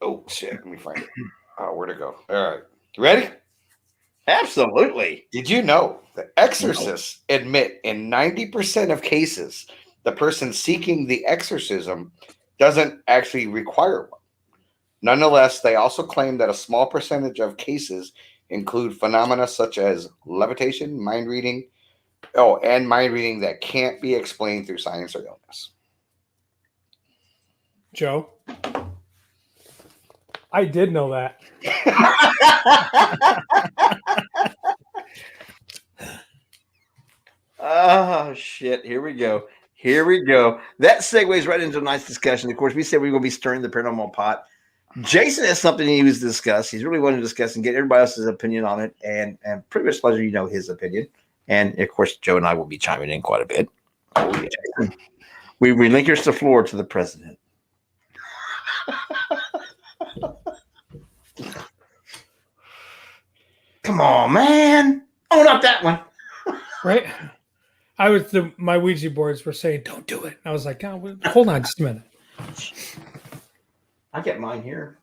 Oh, shit. Let me find it. Oh, where'd it go? All right. You ready? Absolutely. Did you know that exorcists admit in 90% of cases the person seeking the exorcism doesn't actually require one? Nonetheless, they also claim that a small percentage of cases include phenomena such as levitation, mind reading, and mind reading that can't be explained through science or illness. Joe, I did know that. Oh, shit. Here we go. That segues right into a nice discussion. Of course, we said we were going to be stirring the paranormal pot. Jason has something he was to discuss. He's really wanting to discuss and get everybody else's opinion on it, and pretty much let you know his opinion. And, of course, Joe and I will be chiming in quite a bit. Oh, yeah. We relinquish the floor to the president. Come on, man. Own up that one. Right? My Ouija boards were saying, "Don't do it." I was like, "Oh, hold on just a minute." I get mine here.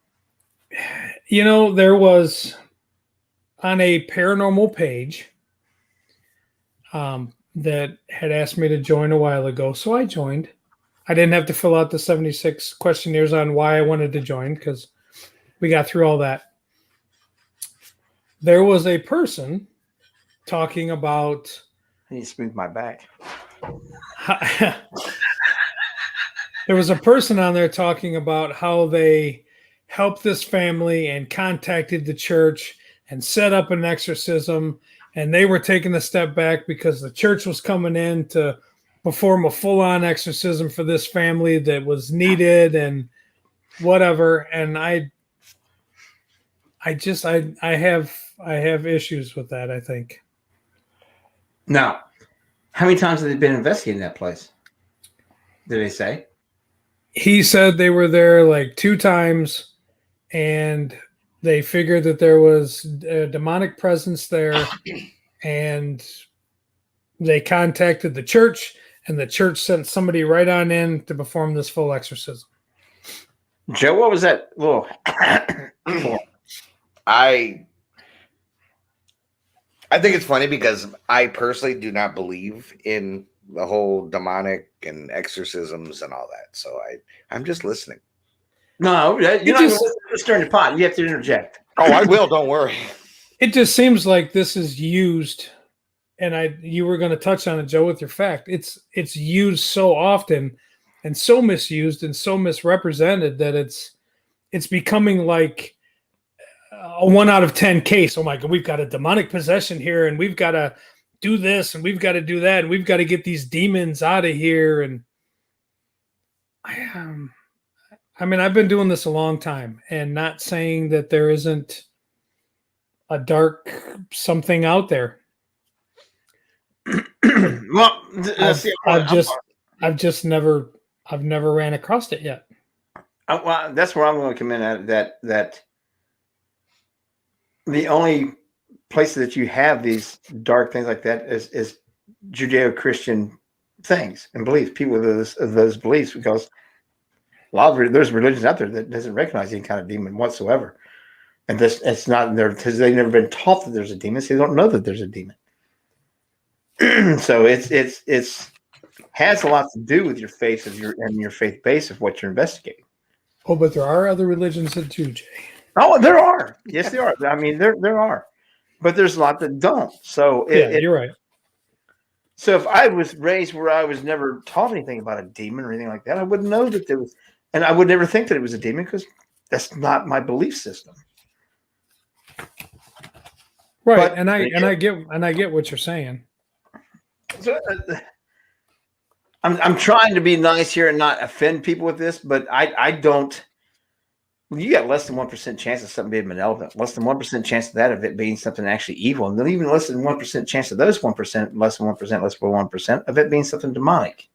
There was on a paranormal page that had asked me to join a while ago. So I joined. I didn't have to fill out the 76 questionnaires on why I wanted to join, because we got through all that. There was a person talking about... I need to smooth my back. There was a person on there talking about how they helped this family and contacted the church and set up an exorcism, and they were taking a step back because the church was coming in to perform a full-on exorcism for this family that was needed and whatever. And I have issues with that, I think. Now, how many times have they been investigating that place? Did they say? He said they were there like 2 times, and they figured that there was a demonic presence there, and they contacted the church, and the church sent somebody right on in to perform this full exorcism. Joe, what was that little? I think it's funny because I personally do not believe in the whole demonic and exorcisms and all that. So I'm just listening. No, you're not going to stir in the pot. You have to interject. Oh, I will. Don't worry. It just seems like this is used, and you were going to touch on it, Joe, with your fact. It's used so often and so misused and so misrepresented that it's becoming like a 1 out of 10 case. Oh my God, we've got a demonic possession here, and we've got to do this, and we've got to do that, and we've got to get these demons out of here. And I mean, I've been doing this a long time, and not saying that there isn't a dark something out there. Well, I've never ran across it yet. Well, that's where I'm going to come in at that the only place that you have these dark things like that is Judeo-Christian things and beliefs, people with those beliefs, because a lot of there's religions out there that doesn't recognize any kind of demon whatsoever. And it's not there because they've never been taught that there's a demon, so they don't know that there's a demon. So it's has a lot to do with your faith and your faith base of what you're investigating. Oh, but there are other religions that do, Jay. Oh, there are. Yes, there are. I mean, there are, but there's a lot that don't. So you're right. So if I was raised where I was never taught anything about a demon or anything like that, I wouldn't know that there was, and I would never think that it was a demon because that's not my belief system. Right, But, and I get what you're saying. So, I'm trying to be nice here and not offend people with this, but I don't. You got less than 1% chance of something being malevolent, less than 1% chance of that of it being something actually evil, and then even less than 1% chance of those 1%, less than 1% of it being something demonic.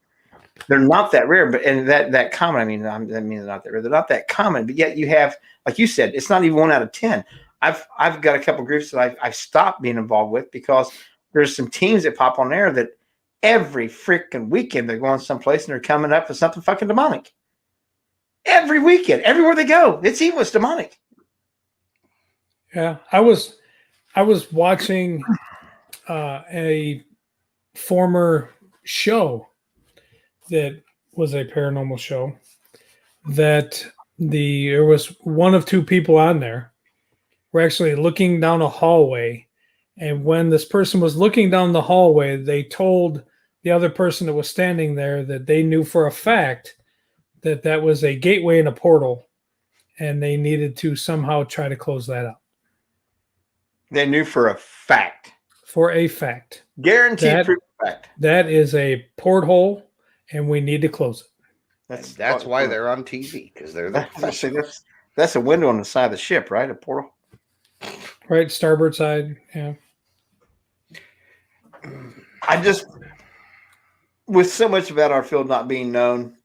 They're not that rare, but and that common. I mean they're not that rare. They're not that common, but yet you have, like you said, it's not even 1 out of 10. I've got a couple of groups that I've stopped being involved with because there's some teams that pop on there that every freaking weekend they're going someplace and they're coming up with something fucking demonic. Every weekend, everywhere they go, it's evil, it's demonic. Yeah, I was watching a former show that was a paranormal show that there was one of two people on there were actually looking down a hallway, and when this person was looking down the hallway, they told the other person that was standing there that they knew for a fact that was a gateway and a portal, and they needed to somehow try to close that up. They knew for a fact. For a fact. Guaranteed proof of fact. That is a porthole, and we need to close it. That's why they're on TV, because they're the professionals. That's a window on the side of the ship, right? A portal. Right, starboard side, yeah. I just, with so much about our field not being known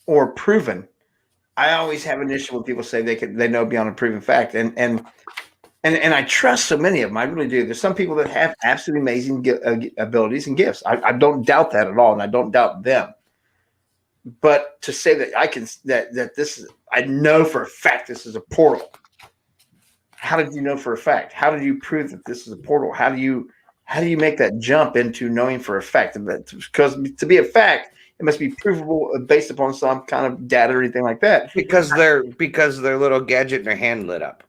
or proven, I always have an issue when people say they know beyond a proven fact, and I trust so many of them. I really do. There's some people that have absolutely amazing abilities and gifts. I don't doubt that at all, and I don't doubt them. But to say that that this is, I know for a fact this is a portal. How did you know for a fact? How did you prove that this is a portal? How do you make that jump into knowing for a fact? Because to be a fact, it must be provable based upon some kind of data or anything like that. Because their little gadget in their hand lit up.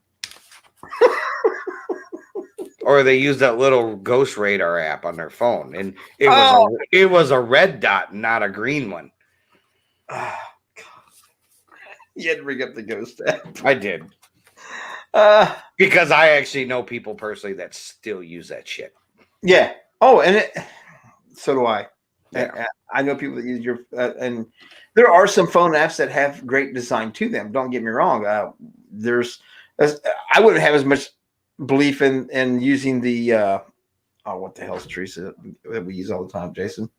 Or they use that little ghost radar app on their phone, and it was a red dot, not a green one. Oh, God. You had to bring up the ghost app. I did. Because I actually know people personally that still use that shit. Yeah. Oh, and so do I. Yeah. I know people that use and there are some phone apps that have great design to them. Don't get me wrong. I wouldn't have as much belief in using the what the hell's Teresa that we use all the time, Jason?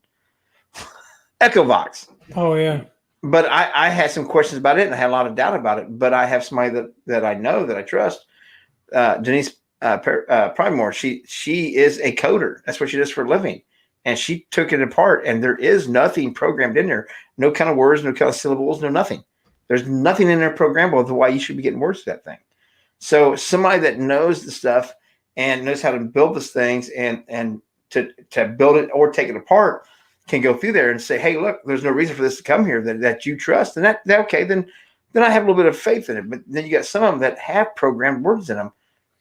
EchoVox. Oh yeah. But I had some questions about it, and I had a lot of doubt about it. But I have somebody that I know that I trust, Denise Primore. She is a coder. That's what she does for a living, and she took it apart. And there is nothing programmed in there. No kind of words, no kind of syllables, no nothing. There's nothing in there programmable to why you should be getting words to that thing. So somebody that knows the stuff and knows how to build these things and to build it or take it apart can go through there and say, hey, look, there's no reason for this to come here that you trust. And that okay, then I have a little bit of faith in it. But then you got some of them that have programmed words in them.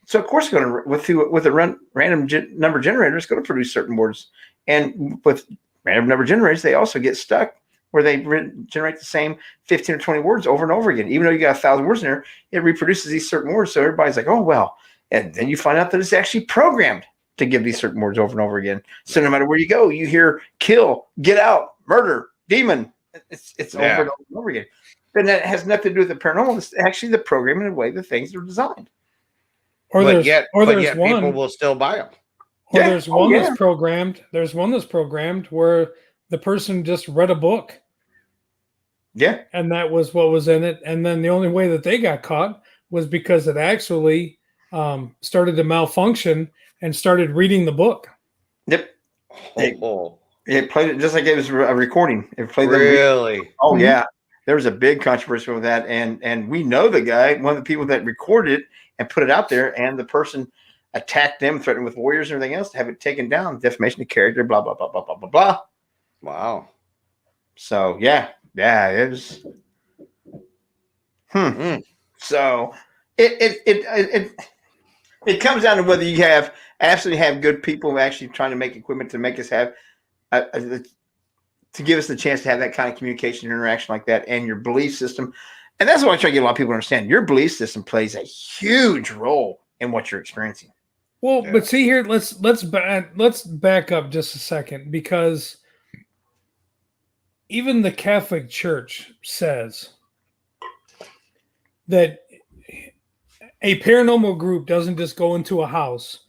So of course, going to with a random number generator, it's going to produce certain words. And with random number generators, they also get stuck where they generate the same 15 or 20 words over and over again. Even though you got 1,000 words in there, it reproduces these certain words. So everybody's like, oh, well. And then you find out that it's actually programmed to give these certain words over and over again. So no matter where you go, you hear kill, get out, murder, demon. It's over and over again. And that has nothing to do with the paranormal. It's actually the programming and the way the things are designed. But yet people will still buy them. Or there's one that's programmed. There's one that's programmed where the person just read a book. Yeah. And that was what was in it. And then the only way that they got caught was because it actually started to malfunction and started reading the book. Yep. It played it just like it was a recording. It played really? Oh, yeah. There was a big controversy with that. And we know the guy, one of the people that recorded it and put it out there, and the person attacked them, threatened with warriors and everything else to have it taken down. Defamation of character, blah, blah, blah, blah, blah, blah, blah. Wow. So, yeah, it was. So it comes down to whether you absolutely have good people actually trying to make equipment to make us have to give us the chance to have that kind of communication and interaction like that, and your belief system. And that's what I try to get a lot of people to understand. Your belief system plays a huge role in what you're experiencing. Well, but see here, let's back up just a second, because even the Catholic Church says that a paranormal group doesn't just go into a house,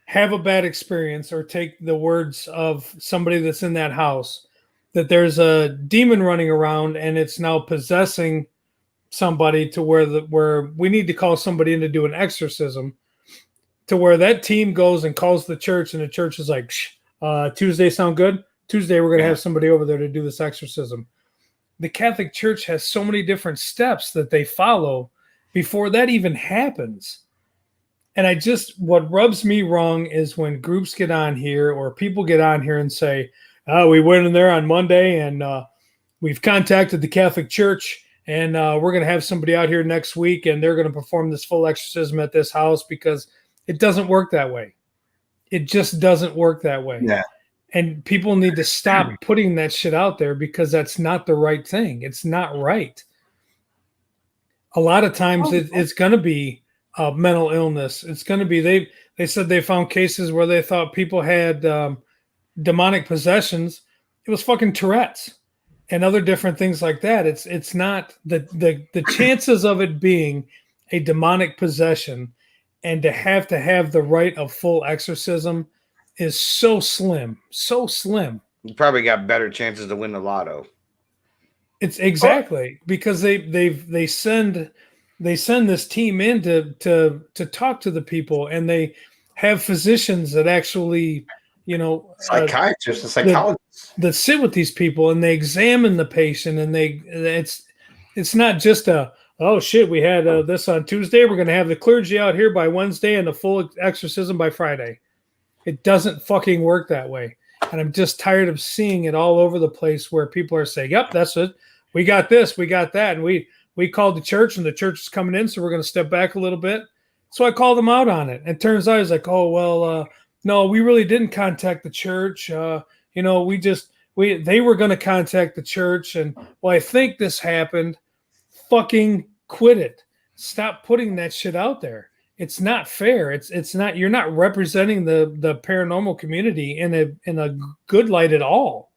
have a bad experience, or take the words of somebody that's in that house, that there's a demon running around and it's now possessing somebody to where we need to call somebody in to do an exorcism, to where that team goes and calls the church, and the church is like, Tuesday sound good? Tuesday we're going to have somebody over there to do this exorcism. The Catholic Church has so many different steps that they follow before that even happens. And what rubs me wrong is when groups get on here or people get on here and say, we went in there on Monday and we've contacted the Catholic Church, and we're going to have somebody out here next week, and they're going to perform this full exorcism at this house, because it doesn't work that way. It just doesn't work that way. Yeah. And people need to stop putting that shit out there, because that's not the right thing. It's not right. A lot of times it's going to be mental illness. It's going to be, they said they found cases where they thought people had demonic possessions. It was fucking Tourette's and other different things like that. It's not the chances of it being a demonic possession and to have the rite of full exorcism is so slim. You probably got better chances to win the lotto. It's exactly because they send this team in to talk to the people, and they have physicians that actually, psychiatrists and psychologists that sit with these people, and they examine the patient, and it's not just oh shit, we had this on Tuesday, we're going to have the clergy out here by Wednesday and the full exorcism by Friday. It doesn't fucking work that way. And I'm just tired of seeing it all over the place where people are saying, yep, that's it. We got this, we got that. And we called the church, and the church is coming in, so we're going to step back a little bit. So I called them out on it. And it turns out it's like, oh, well, no, we really didn't contact the church. They were going to contact the church. And, well, I think this happened. Fucking quit it. Stop putting that shit out there. It's not fair. It's not. You're not representing the paranormal community in a good light at all.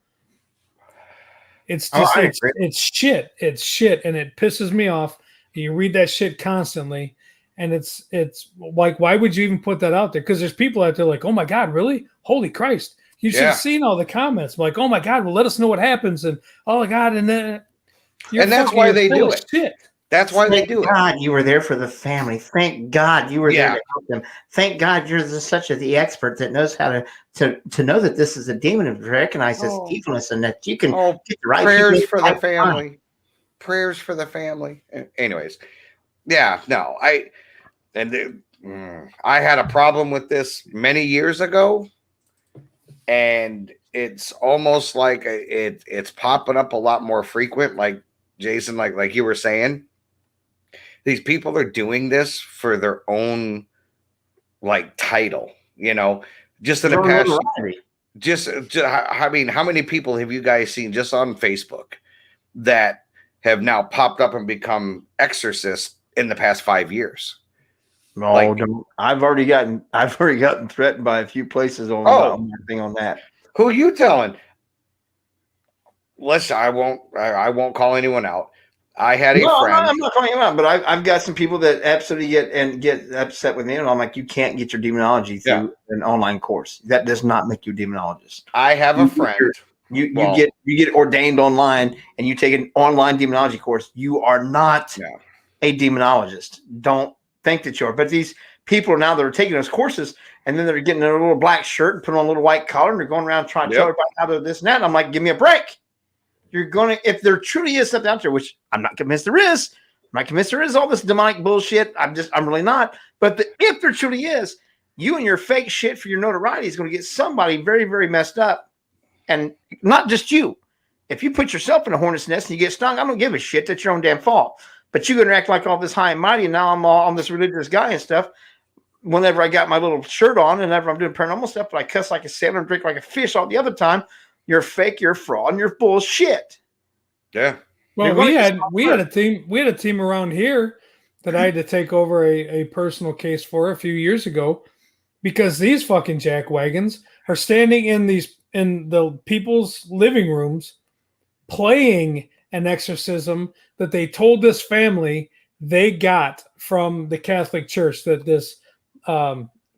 It's just it's shit. It's shit, and it pisses me off. You read that shit constantly, and it's like, why would you even put that out there? Because there's people out there like, oh my god, really? Holy Christ! You should have seen all the comments. Like, oh my god, well, let us know what happens, and oh my god, and then that's why they do it. Shit. That's why they do it. Thank God you were there for the family. Thank God you were there to help them. Thank God you're the expert that knows how to know that this is a demon and recognize this evilness, and that you can get the right prayers for the family. Prayers for the family. Anyways, I had a problem with this many years ago, and it's almost like it's popping up a lot more frequent. Like Jason, like you were saying, these people are doing this for their own like title. Just in the past. I mean, how many people have you guys seen just on Facebook that have now popped up and become exorcists in the past 5 years? I've already gotten threatened by a few places on thing on that. Who you telling? I won't call anyone out. I had a friend. I'm not calling him out, but I've got some people that absolutely get upset with me, and I'm like, you can't get your demonology through an online course. That does not make you a demonologist. I have a friend. You get ordained online, and you take an online demonology course. You are not a demonologist. Don't think that you are. But these people now that are taking those courses, and then they're getting a little black shirt and putting on a little white collar, and they're going around trying to tell everybody how to this and that. And I'm like, give me a break. You're going to, if there truly is something out there, which I'm not convinced there is. I'm not convinced there is all this demonic bullshit. I'm really not. But if there truly is, you and your fake shit for your notoriety is going to get somebody very, very messed up. And not just you. If you put yourself in a hornet's nest and you get stung, I don't give a shit. That's your own damn fault. But you're going to act like all this high and mighty, and now I'm all on this religious guy and stuff. Whenever I got my little shirt on and whenever I'm doing paranormal stuff, but I cuss like a sailor and drink like a fish all the other time, you're fake, you're fraud, and you're bullshit. Yeah. Well, we had a team around here that I had to take over a personal case for a few years ago because these fucking jackwagons are standing in the people's living rooms playing an exorcism that they told this family they got from the Catholic Church, that this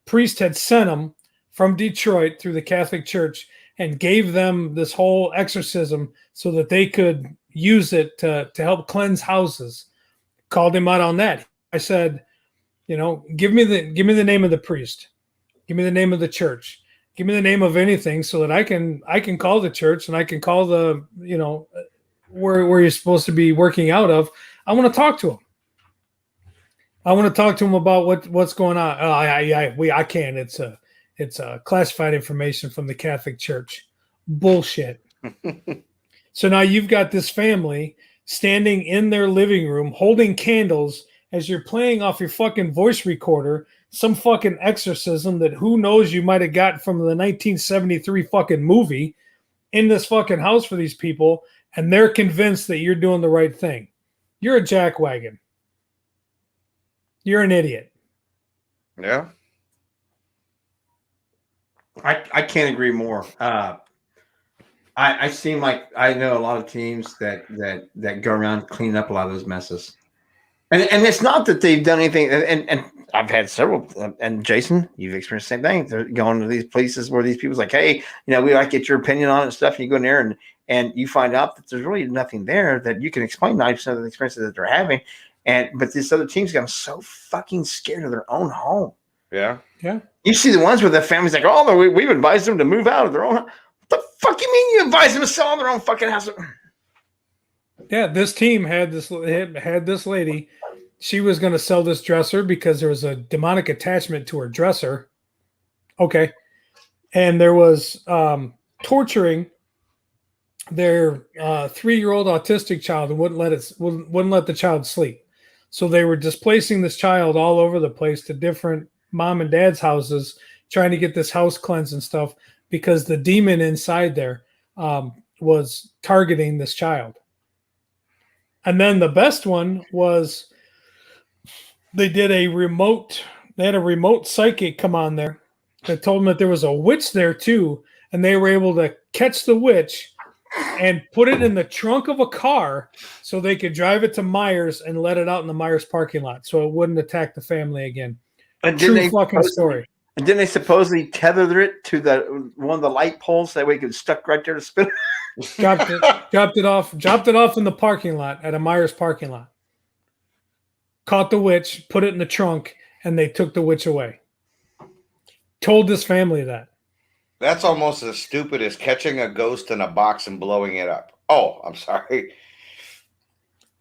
priest had sent them from Detroit through the Catholic Church and gave them this whole exorcism so that they could use it to help cleanse houses. Called him out on that. I said, give me the name of the priest. Give me the name of the church. Give me the name of anything so that I can call the church and I can call the, where you're supposed to be working out of. I want to talk to him. I want to talk to him about what's going on. I can't. It's classified information from the Catholic Church. Bullshit. So now you've got this family standing in their living room holding candles as you're playing off your fucking voice recorder some fucking exorcism that who knows you might have got from the 1973 fucking movie in this fucking house for these people, and they're convinced that you're doing the right thing. You're a jackwagon. You're an idiot. Yeah. I can't agree more. I seem like I know a lot of teams that go around cleaning up a lot of those messes, and it's not that they've done anything. And I've had several. And Jason, you've experienced the same thing. They're going to these places where these people's like, hey, we like to get your opinion on it and stuff. And you go in there and you find out that there's really nothing there that you can explain 90% of the experiences that they're having. But this other team's gotten so fucking scared of their own home. Yeah. Yeah. You see the ones where the family's like, oh, we've advised them to move out of their own house. What the fuck you mean you advised them to sell their own fucking house? Yeah, this team had this lady. She was going to sell this dresser because there was a demonic attachment to her dresser. Okay. And there was torturing their 3-year-old autistic child and wouldn't let the child sleep. So they were displacing this child all over the place to different mom and dad's houses, trying to get this house cleansed and stuff because the demon inside there was targeting this child. And then the best one was they had a remote psychic come on there that told them that there was a witch there too. And they were able to catch the witch and put it in the trunk of a car so they could drive it to Myers and let it out in the Myers parking lot so it wouldn't attack the family again. And True fucking story. And didn't they supposedly tether it to one of the light poles that way it could stuck right there to spin? dropped it off in the parking lot at a Myers parking lot. Caught the witch, put it in the trunk, and they took the witch away. Told this family that. That's almost as stupid as catching a ghost in a box and blowing it up. Oh, I'm sorry.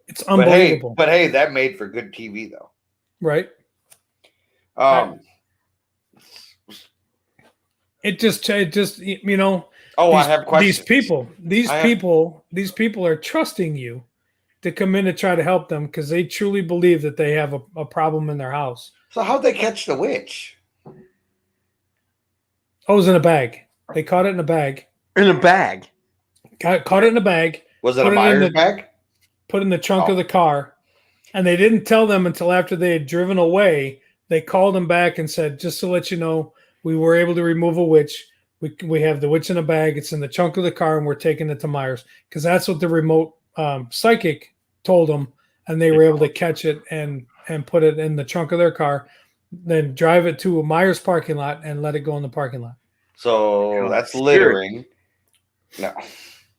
It's unbelievable. But hey, that made for good TV though. Right. It just Oh, I have questions. These people are trusting you to come in and try to help them because they truly believe that they have a problem in their house. So how'd they catch the witch? Oh, it was in a bag. They caught it in a bag. In a bag. Caught it in a bag. Was it Put a it in Myers the- bag? Put in the trunk Oh. of the car. And they didn't tell them until after they had driven away. They called them back and said, just to let you know, we were able to remove a witch. We have the witch in a bag. It's in the trunk of the car, and we're taking it to Myers. Because that's what the remote psychic told them. And they were able to catch it and put it in the trunk of their car, then drive it to a Myers parking lot and let it go in the parking lot. So that's littering. No.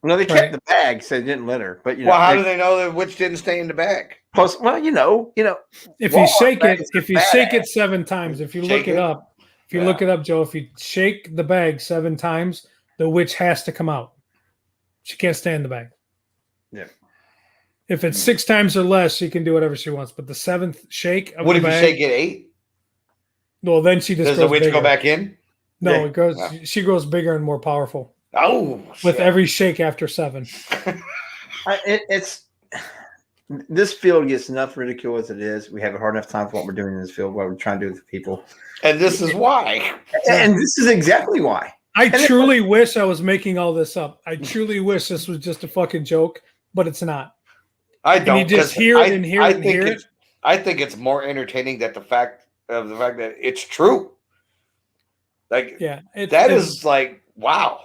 No, they Right. kept the bag, so they didn't litter. But Well, how do they know the witch didn't stay in the bag? Plus, well, you know. If you Walmart shake it, bags are if you shake it badass. 7 times, if you Shake look it it? up, look it up, Joe, if you shake the bag 7 times, the witch has to come out. She can't stay in the bag. Yeah. If it's 6 times or less, she can do whatever she wants. But the 7th shake of What the if you bag, shake it 8? well, then she just Does the grows witch bigger. go back in? No, Yeah. it grows. No. She grows bigger and more powerful Oh, with shit. every shake after 7. It's this field gets enough ridicule as it is. We have a hard enough time for what we're doing in this field, what we're trying to do with the people, And this is why. and this is exactly why. I truly wish I was making all this up. I truly wish this was just a fucking joke, but it's not. I And don't you just 'cause hear it and hear I it and think hear it's, I think it's more entertaining that the fact that it's true. Like Yeah, that is like wow.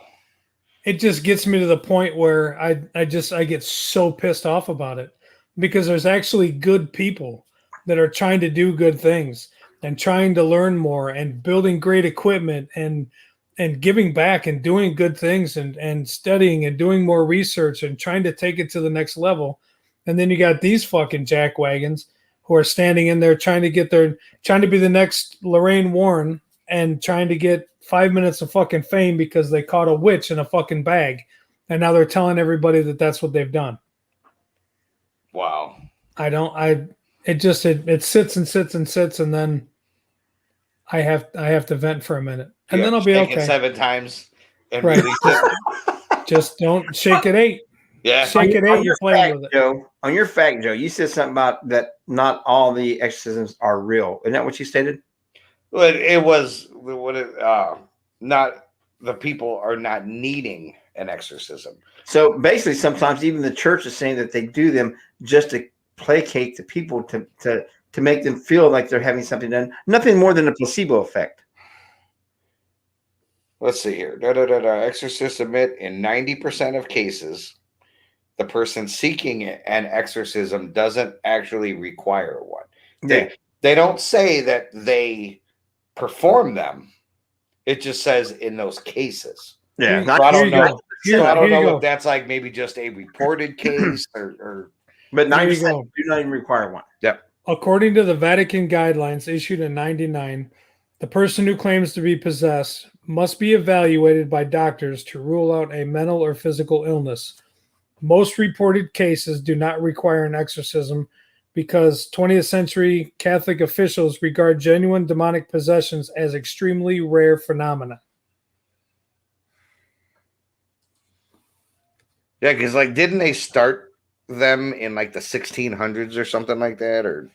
it just gets me to the point where I get so pissed off about it because there's actually good people that are trying to do good things and trying to learn more and building great equipment and giving back and doing good things and studying and doing more research and trying to take it to the next level. And then you got these fucking jackwagons who are standing in there trying to be the next Lorraine Warren and trying to get 5 minutes of fucking fame because they caught a witch in a fucking bag. And now they're telling everybody that that's what they've done. Wow. It sits and sits and sits. And then I have to vent for a minute and You then have I'll to be shake it okay. 7 times and Right. release it. Just don't shake it 8. Yeah. Shake it 8. You're playing with it. Joe, on your fact, Joe, you said something about that not all the exorcisms are real. Isn't that what you stated? But it was what it not the people are not needing an exorcism. So basically, sometimes even the church is saying that they do them just to placate the people to make them feel like they're having something done. Nothing more than a placebo effect. Let's see here. Exorcists admit in 90% of cases, the person seeking an exorcism doesn't actually require one. They don't say that they perform them. It just says in those cases. Yeah, So I don't know. Here- So I don't here you know go. if that's like maybe just a reported case or but There you 90% go. do not even require one. According to the Vatican guidelines issued in 99, the person who claims to be possessed must be evaluated by doctors to rule out a mental or physical illness. Most reported cases do not require an exorcism because 20th century Catholic officials regard genuine demonic possessions as extremely rare phenomena. yeah, because like didn't they start them in like the 1600s or something like that or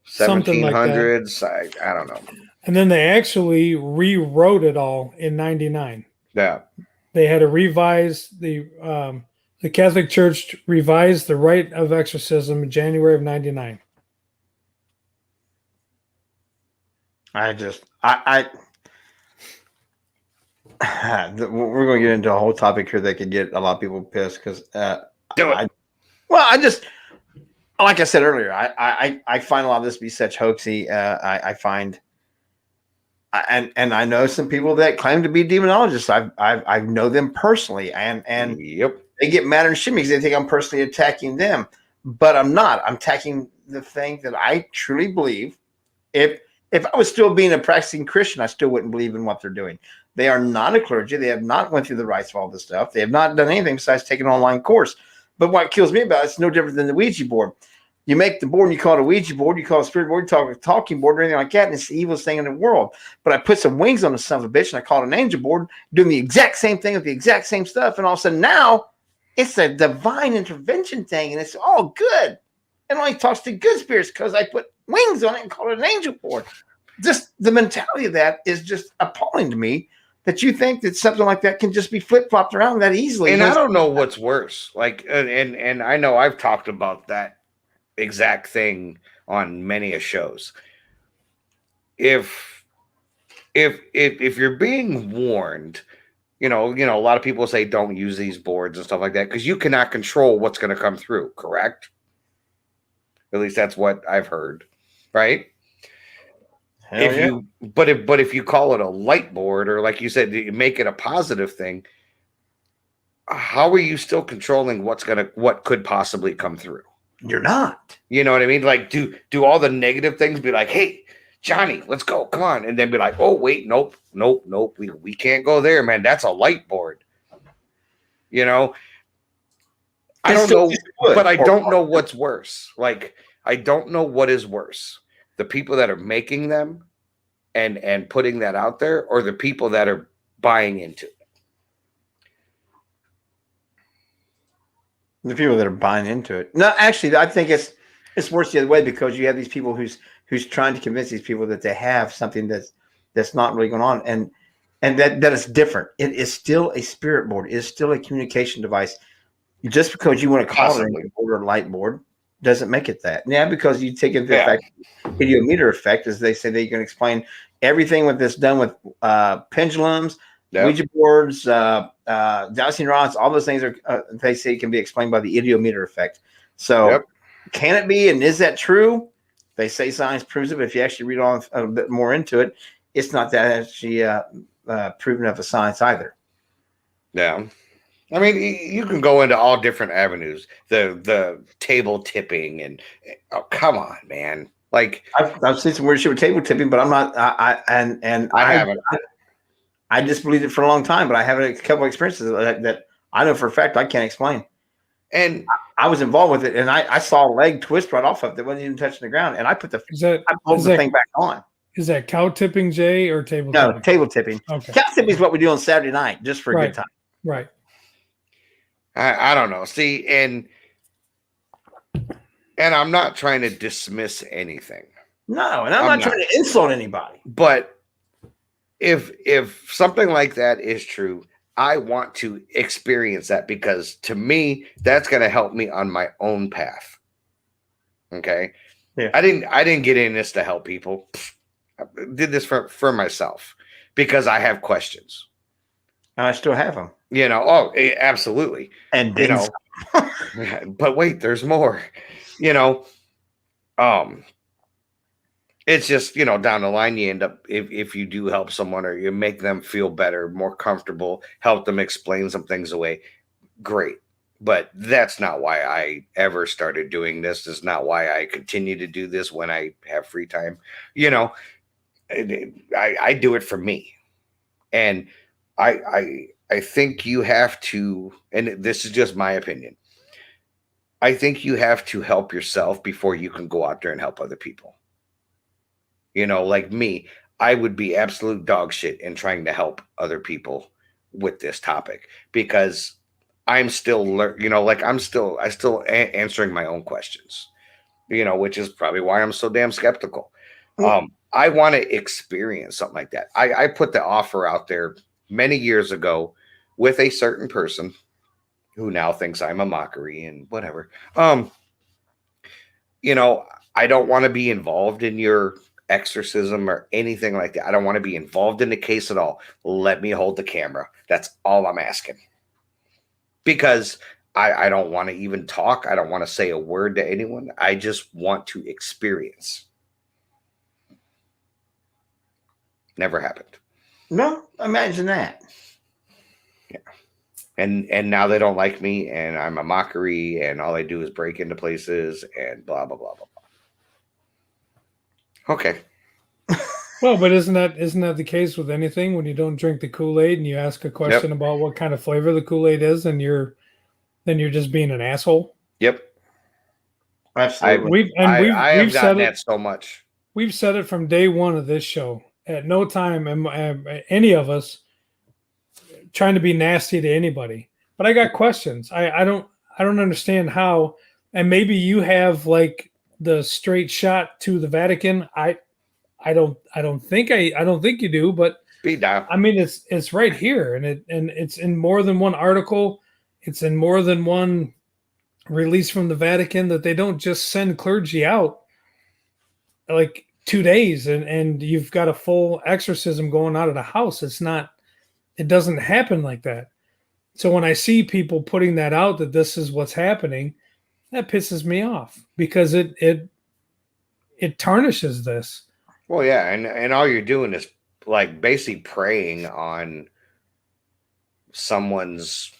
Something like that. 1700s? I don't know. And then they actually rewrote it all in 99. Yeah. They had to revise the Catholic Church revised the rite of exorcism in January of 99. We're going to get into a whole topic here that could get a lot of people pissed because like I said earlier, I find a lot of this to be such hoaxy. I find, and I know some people that claim to be demonologists. I know them personally, and Yep. they get mad and shit because they think I'm personally attacking them, but I'm not. I'm attacking the thing that I truly believe. If I was still being a practicing Christian, I still wouldn't believe in what they're doing. They are not a clergy. They have not went through the rites of all this stuff. They have not done anything besides take an online course. But what kills me about it, it's no different than the Ouija board. You make the board and you call it a Ouija board, you call it a spirit board, you call it a talking board or anything like that, and it's the evilest thing in the world. But I put some wings on the son of a bitch and I call it an angel board, doing the exact same thing with the exact same stuff. And all of a sudden now it's a divine intervention thing and it's all good. It only talks to good spirits because I put wings on it and call it an angel board. Just the mentality of that is just appalling to me, that you think that something like that can just be flip-flopped around that easily. And I don't know what's worse. Like, and I know I've talked about that exact thing on many of shows. If you're being warned, you know, a lot of people say don't use these boards and stuff like that because you cannot control what's going to come through. Correct? At least that's what I've heard, right? But if you call it a light board, or like you said, you make it a positive thing, how are you still controlling what could possibly come through? You're not. You know what I mean? Like, do all the negative things be like, hey, Johnny, let's go, come on, and then be like, oh wait, nope, we can't go there, man. That's a light board. You know, I don't know, but I don't know what's worse. Like, I don't know what is worse. The people that are making them and putting that out there, or the people that are buying into it. The people that are buying into it. No, actually, I think it's worse the other way, because you have these people who's trying to convince these people that they have something that's not really going on, and that is different. It is still a spirit board. It is still a communication device. Just because you want to call it a board or a light board doesn't make it that. Yeah, because you take into effect idiometer effect, as they say, that you can explain everything with this done with pendulums, Ouija boards, dowsing rods, all those things are they say can be explained by the idiometer effect. So can it be, and is that true? They say science proves it, but if you actually read on a bit more into it, it's not that actually proven of a science either. Yeah. I mean, you can go into all different avenues. The table tipping and oh, come on, man! Like I've seen some weird shit with table tipping, but I'm not. I haven't. I just believed it for a long time, but I have a couple of experiences that I know for a fact I can't explain. And I was involved with it, and I saw a leg twist right off of it that wasn't even touching the ground, and I put the thing back on. Is that cow tipping, Jay, or table? No, tipping? Table tipping. Okay. Cow tipping is what we do on Saturday night, just for a good time. Right. I don't know. See, and I'm not trying to dismiss anything. No, and I'm not trying to insult anybody. But if something like that is true, I want to experience that, because to me, that's going to help me on my own path. Okay. Yeah. I didn't get in this to help people. I did this for myself because I have questions. And I still have them. You know, absolutely. And you know, but wait, there's more. You know, it's just, you know, down the line, you end up, if you do help someone or you make them feel better, more comfortable, help them explain some things away, great. But that's not why I ever started doing this. That's not why I continue to do this when I have free time. You know, I do it for me. And I think you have to, and this is just my opinion, I think you have to help yourself before you can go out there and help other people. You know, like me, I would be absolute dog shit in trying to help other people with this topic, because I'm still, you know, like I still answering my own questions, you know, which is probably why I'm so damn skeptical. I want to experience something like that. I put the offer out there many years ago with a certain person who now thinks I'm a mockery and whatever. You know, I don't want to be involved in your exorcism or anything like that. I don't want to be involved in the case at all. Let me hold the camera. That's all I'm asking. Because I don't want to even talk. I don't want to say a word to anyone. I just want to experience. Never happened. No, imagine that. Yeah. And now they don't like me, and I'm a mockery, and all I do is break into places and blah, blah, blah, blah, blah. Okay. Well, but isn't that the case with anything? When you don't drink the Kool-Aid and you ask a question about what kind of flavor the Kool-Aid is, and then you're just being an asshole? Yep. Absolutely. I have We've gotten said it. that so much. We've said it from day one of this show. At no time am any of us trying to be nasty to anybody. But I got questions. I don't understand how. And maybe you have like the straight shot to the Vatican. I don't think you do. But Speed dial. I mean, it's right here, and it's in more than one article. It's in more than one release from the Vatican that they don't just send clergy out like 2 days and you've got a full exorcism going out of the house. It doesn't happen like that. So when I see people putting that out that this is what's happening, that pisses me off because it tarnishes this. Well, yeah, and all you're doing is like basically preying on someone's,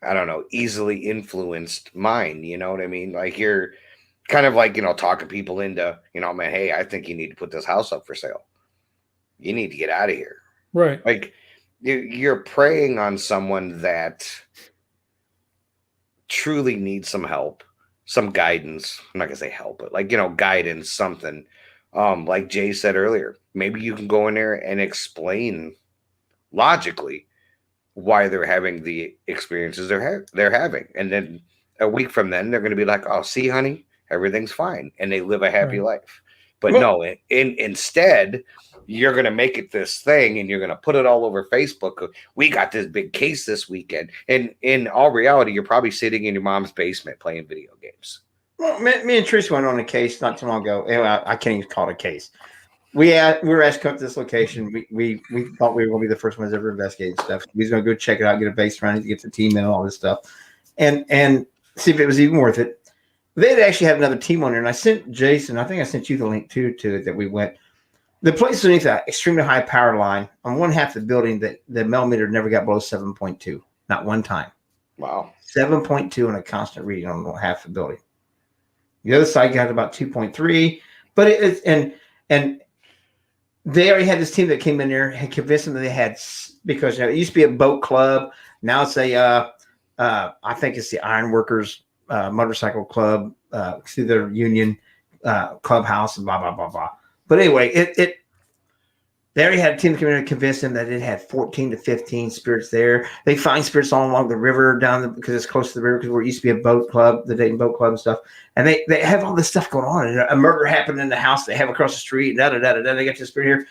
I don't know, easily influenced mind. You know what I mean? Like you're kind of like, talking people into, man, hey, I think you need to put this house up for sale. You need to get out of here. Right. Like you're preying on someone that truly needs some help, some guidance. I'm not gonna say help, but like, guidance, something. Like Jay said earlier, maybe you can go in there and explain logically why they're having the experiences they're having. And then a week from then, they're going to be like, oh, see, honey, everything's fine. And they live a happy life. But no, instead, you're going to make it this thing and you're going to put it all over Facebook. We got this big case this weekend. And in all reality, you're probably sitting in your mom's basement playing video games. Well, me and Trish went on a case not too long ago. I can't even call it a case. We were asked to come to this location. We thought we were going to be the first ones ever investigating stuff. We was going to go check it out, get a base run, get the team in, all this stuff, and see if it was even worth it. They had actually had another team on there, and I sent Jason. I think I sent you the link to it that we went. The place is underneath that extremely high power line on one half of the building. That the millimeter never got below 7.2, not one time. Wow, 7.2 on a constant reading on half the building. The other side got about 2.3, but it's and they already had this team that came in there and convinced them that they had, because it used to be a boat club. Now it's I think it's the Ironworkers Motorcycle Club through their union clubhouse and blah, blah, blah, blah. But anyway, they already had a team come in and convince them that it had 14 to 15 spirits there. They find spirits all along the river because it's close to the river, because where it used to be a boat club, the Dayton Boat Club and stuff. And they have all this stuff going on. And a murder happened in the house they have across the street. They got this spirit here.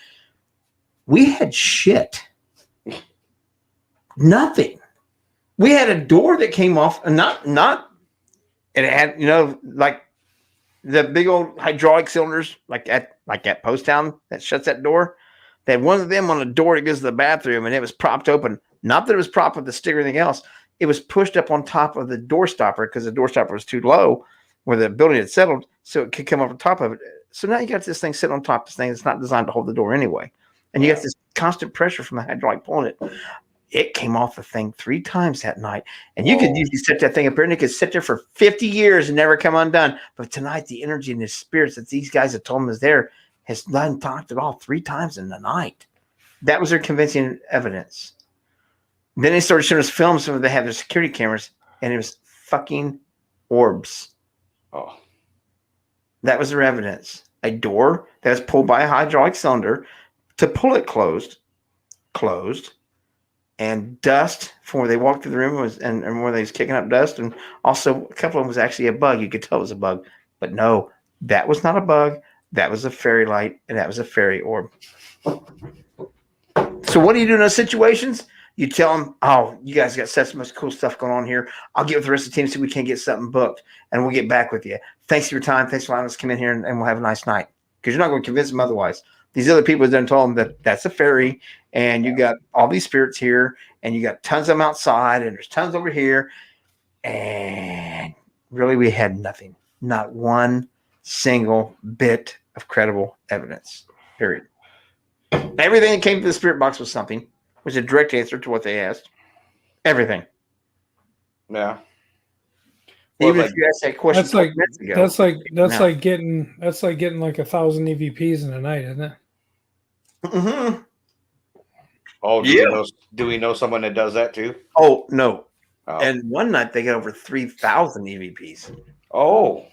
We had shit. Nothing. We had a door that came off, and and it had, like the big old hydraulic cylinders, like at Post Town that shuts that door. They had one of them on the door that goes to the bathroom, and it was propped open. Not that it was propped with the stick or anything else. It was pushed up on top of the door stopper because the door stopper was too low where the building had settled, so it could come up on top of it. So now you got this thing sitting on top of this thing that's not designed to hold the door anyway. And you got this constant pressure from the hydraulic pulling it. It came off the thing 3 times that night. And you could usually set that thing up there, and it could sit there for 50 years and never come undone. But tonight, the energy and the spirits that these guys have told them is there has not talked at all 3 times in the night. That was their convincing evidence. Then they started showing us films where they had their security cameras, and it was fucking orbs. Oh. That was their evidence. A door that was pulled by a hydraulic cylinder to pull it closed, and dust from where they walked through the room and where they was kicking up dust. And also a couple of them was actually a bug. You could tell it was a bug. But no, that was not a bug. That was a fairy light, and that was a fairy orb. So what do you do in those situations? You tell them, oh, you guys got so much cool stuff going on here. I'll get with the rest of the team so we can get something booked, and we'll get back with you. Thanks for your time. Thanks for allowing us to come in here, and we'll have a nice night. Because you're not going to convince them otherwise. These other people have done told them that that's a fairy, and you got all these spirits here, and you got tons of them outside, and there's tons over here. And really, we had nothing. Not one single bit of credible evidence, period. Everything that came to the spirit box was something. Was a direct answer to what they asked. Everything. Yeah. Even if you asked that question minutes ago. That's like getting like 1,000 EVPs in a night, isn't it? Mm-hmm. Oh, do we know someone that does that too? Oh, no. Oh. And one night they got over 3,000 EVPs. Oh.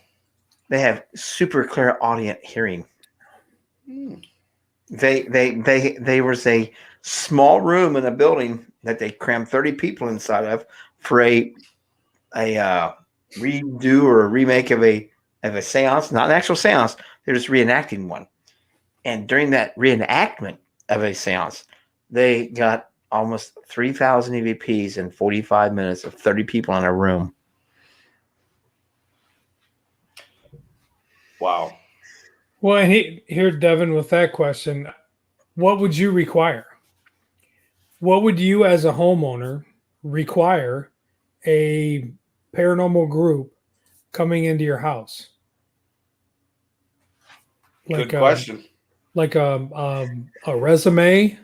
They have super clear audient hearing. Hmm. They was a small room in a building that they crammed 30 people inside of for a redo or a remake of a seance, not an actual seance. They're just reenacting one. And during that reenactment of a seance, they got almost 3,000 EVPs in 45 minutes of 30 people in a room. Wow. Well, and here, Devin, with that question, what would you require? What would you, as a homeowner, require a paranormal group coming into your house? Good question. Like a resume,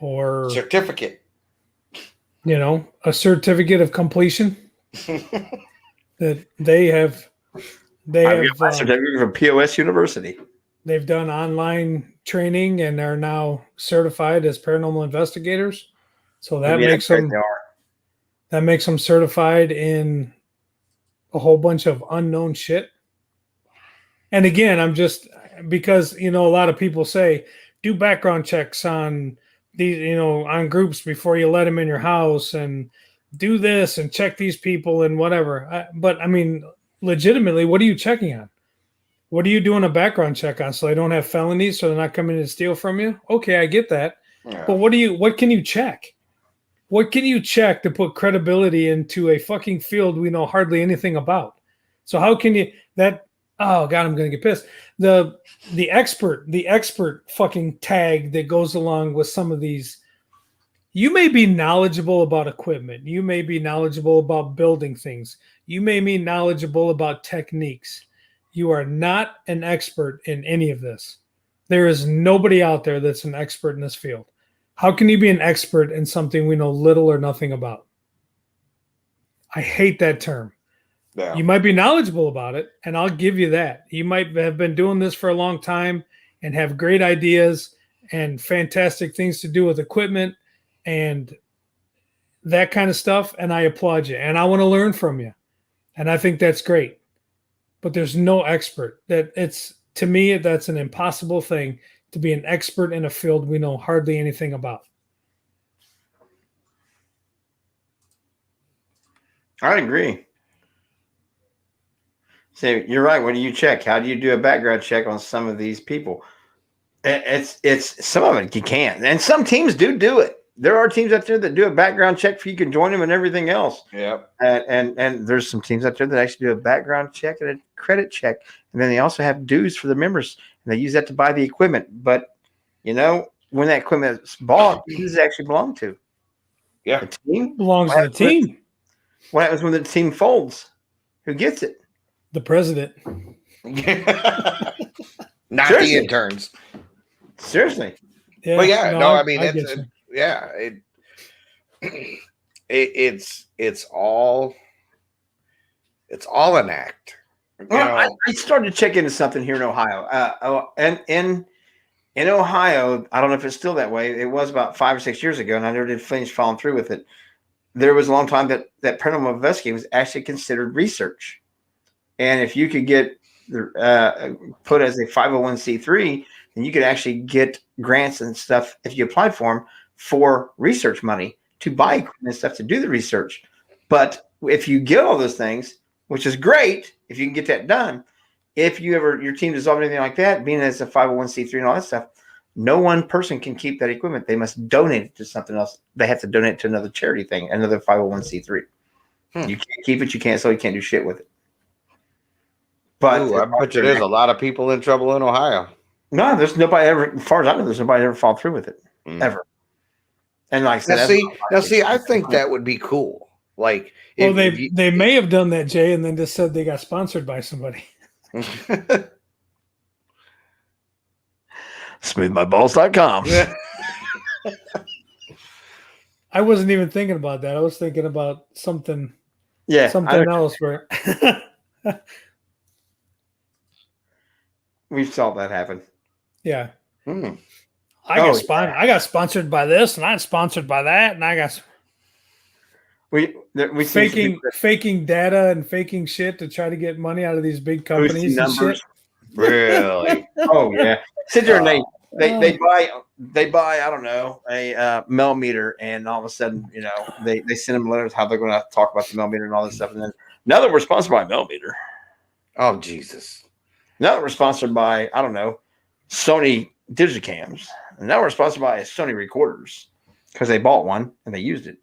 or Certificate. a certificate of completion that they have. I've got my certificate from POS University. They've done online training and are now certified as paranormal investigators. So that makes them certified in a whole bunch of unknown shit. And again, I'm just because a lot of people say do background checks on these, on groups before you let them in your house, and do this and check these people and whatever. But I mean, legitimately, what are you checking on? What are you doing a background check on? So they don't have felonies, so they're not coming in to steal from you? Okay, I get that. Yeah. But what can you check? What can you check to put credibility into a fucking field we know hardly anything about? So how can you oh God, I'm gonna get pissed. The expert fucking tag that goes along with some of these. You may be knowledgeable about equipment. You may be knowledgeable about building things. You may be knowledgeable about techniques. You are not an expert in any of this. There is nobody out there that's an expert in this field. How can you be an expert in something we know little or nothing about? I hate that term. Yeah. You might be knowledgeable about it, and I'll give you that. You might have been doing this for a long time and have great ideas and fantastic things to do with equipment and that kind of stuff, and I applaud you. And I want to learn from you. And I think that's great. But there's no expert. To me, that's an impossible thing, to be an expert in a field we know hardly anything about. I agree. So you're right. What do you check? How do you do a background check on some of these people? It's some of it you can't, and some teams do it. There are teams out there that do a background check for you can join them and everything else. Yep. And there's some teams out there that actually do a background check and a credit check, and then they also have dues for the members, and they use that to buy the equipment. But when that equipment is bought, who does it actually belong to? Yeah, the team belongs to the team. What happens when the team folds? Who gets it? The president. Not Seriously. the interns. Seriously. Yeah, But yeah, I mean, I that's it's all an act. I started to check into something here in Ohio. And in Ohio, I don't know if it's still that way. It was about 5 or 6 years ago, and I never did finish following through with it. There was a long time that paranormal investigating was actually considered research. And if you could get put as a 501c3, then you could actually get grants and stuff if you applied for them for research money to buy equipment and stuff to do the research. But if you get all those things, which is great if you can get that done, if your team dissolves anything like that, being as a 501c3 and all that stuff, no one person can keep that equipment. They must donate it to something else. They have to donate it to another charity thing, another 501c3. You can't keep it. You can't sell. You can't do shit with it. But I bet you there's a lot of people in trouble in Ohio. No, there's nobody ever, as far as I know, there's nobody ever followed through with it ever. And like I said, see, I think that would be cool. Like, well, they may have done that, Jay, and then just said they got sponsored by somebody. Smoothmyballs.com. I wasn't even thinking about that. I was thinking about something else where we saw that happen. Yeah. Hmm. I got sponsored by this, and I'm sponsored by that, and I got. we faking data and faking shit to try to get money out of these big companies and shit. Really? Oh yeah. Sit there and they buy I don't know a millimeter, and all of a sudden they send them letters how they're going to talk about the millimeter and all this stuff, and then now that we're sponsored by millimeter. Oh Jesus! Now that we're sponsored by I don't know Sony Digicams, and now we're sponsored by Sony recorders because they bought one and they used it.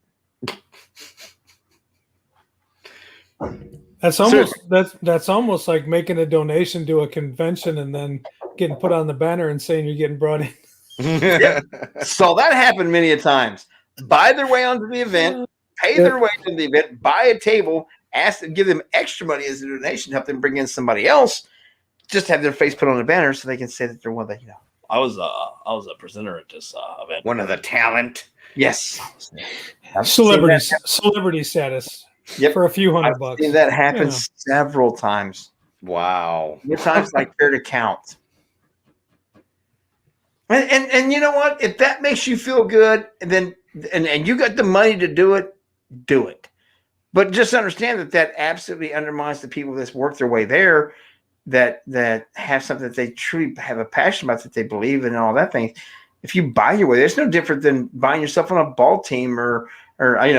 That's almost like making a donation to a convention and then getting put on the banner and saying you're getting brought in. Yep. So that happened many a times. Buy their way onto the event, pay their way to the event, buy a table, ask them, give them extra money as a donation, help them bring in somebody else, just have their face put on the banner so they can say that they're one that I was a presenter at this event. One of the talent. Yes. Celebrity status. Yep. For a few $100. I've seen that happen several times. Wow. More times I care to count. And you know what? If that makes you feel good, then and you got the money to do it, do it. But just understand that absolutely undermines the people that's worked their way there, that have something that they truly have a passion about, that they believe in, and all that thing. If you buy your way, it's no different than buying yourself on a ball team or I'm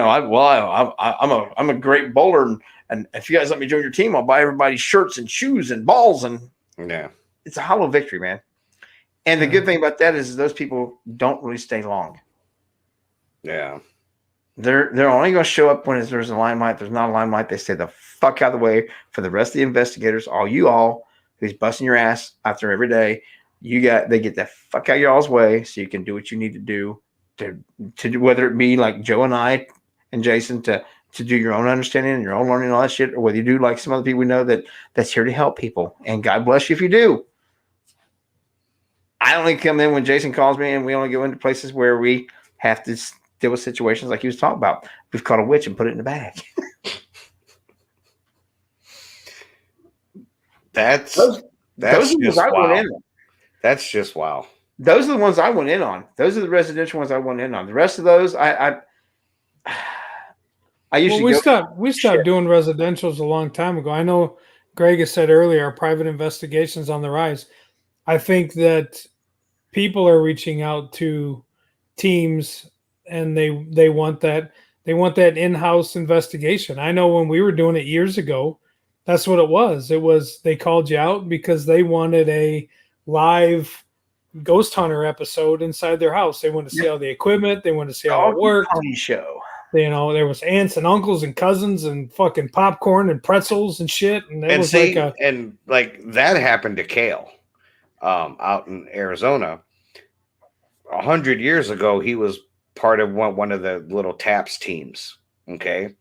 a great bowler, and if you guys let me join your team, I'll buy everybody shirts and shoes and balls, and it's a hollow victory, man. And the good thing about that is those people don't really stay long. Yeah, they're only going to show up when there's a limelight. There's not a limelight, they stay the fuck out of the way. For the rest of the investigators, all who's busting your ass out there every day, they get the fuck out of y'all's way so you can do what you need to do. To do, whether it be like Joe and I and Jason to do your own understanding and your own learning and all that shit, or whether you do like some other people we know that's here to help people. And God bless you if you do. I only come in when Jason calls me, and we only go into places where we have to deal with situations like he was talking about. We've caught a witch and put it in the bag. That's just wow. That's just wow. Those are the ones I went in on. Those are the residential ones I went in on. The rest of those, I usually we stopped doing residentials a long time ago. I know Greg has said earlier, our private investigations on the rise. I think that people are reaching out to teams, and they want that in-house investigation. I know when we were doing it years ago, that's what it was. It was they called you out because they wanted a live ghost hunter episode inside their house. They wanted to see all the equipment. They wanted to see how it worked. Show. There was aunts and uncles and cousins and fucking popcorn and pretzels and shit. And that happened to Kale, out in Arizona. 100 years ago, he was part of one of the little TAPS teams. Okay.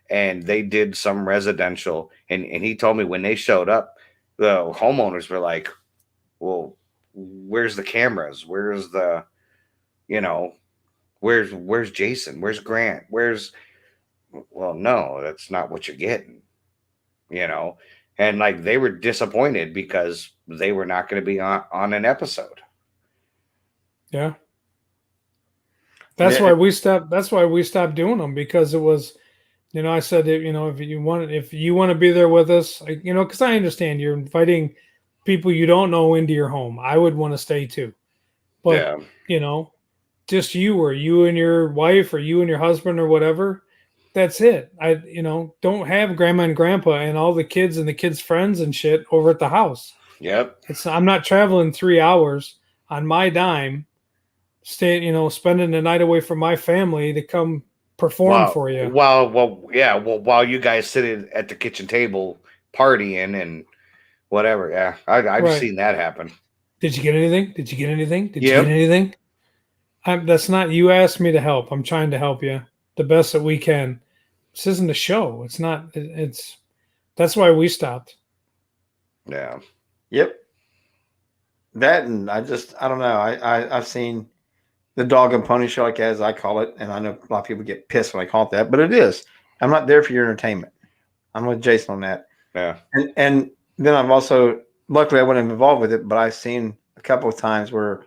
And they did some residential, and he told me when they showed up, the homeowners were like, well, where's the cameras? Where's the, where's Jason? Where's Grant? Well, no, that's not what you're getting, and like they were disappointed because they were not going to be on an episode. Yeah. That's why we stopped doing them, because it was, I said, if you want to be there with us, because I understand you're inviting people you don't know into your home. I would want to stay too, but just you and your wife, or you and your husband, or whatever. That's it. Don't have grandma and grandpa and all the kids and the kids' friends and shit over at the house. Yep. I'm not traveling 3 hours on my dime, spending the night away from my family to come perform for you. While you guys sit at the kitchen table partying and whatever. Yeah, I've seen that happen. Did you get anything? Did you get anything? That's not, you asked me to help. I'm trying to help you the best that we can. This isn't a show. It's not. That's why we stopped. Yeah. Yep. That, and I don't know. I've seen the dog and pony show, like as I call it, and I know a lot of people get pissed when I call it that, but it is. I'm not there for your entertainment. I'm with Jason on that. Yeah. And then I've also, luckily I wasn't involved with it, but I've seen a couple of times where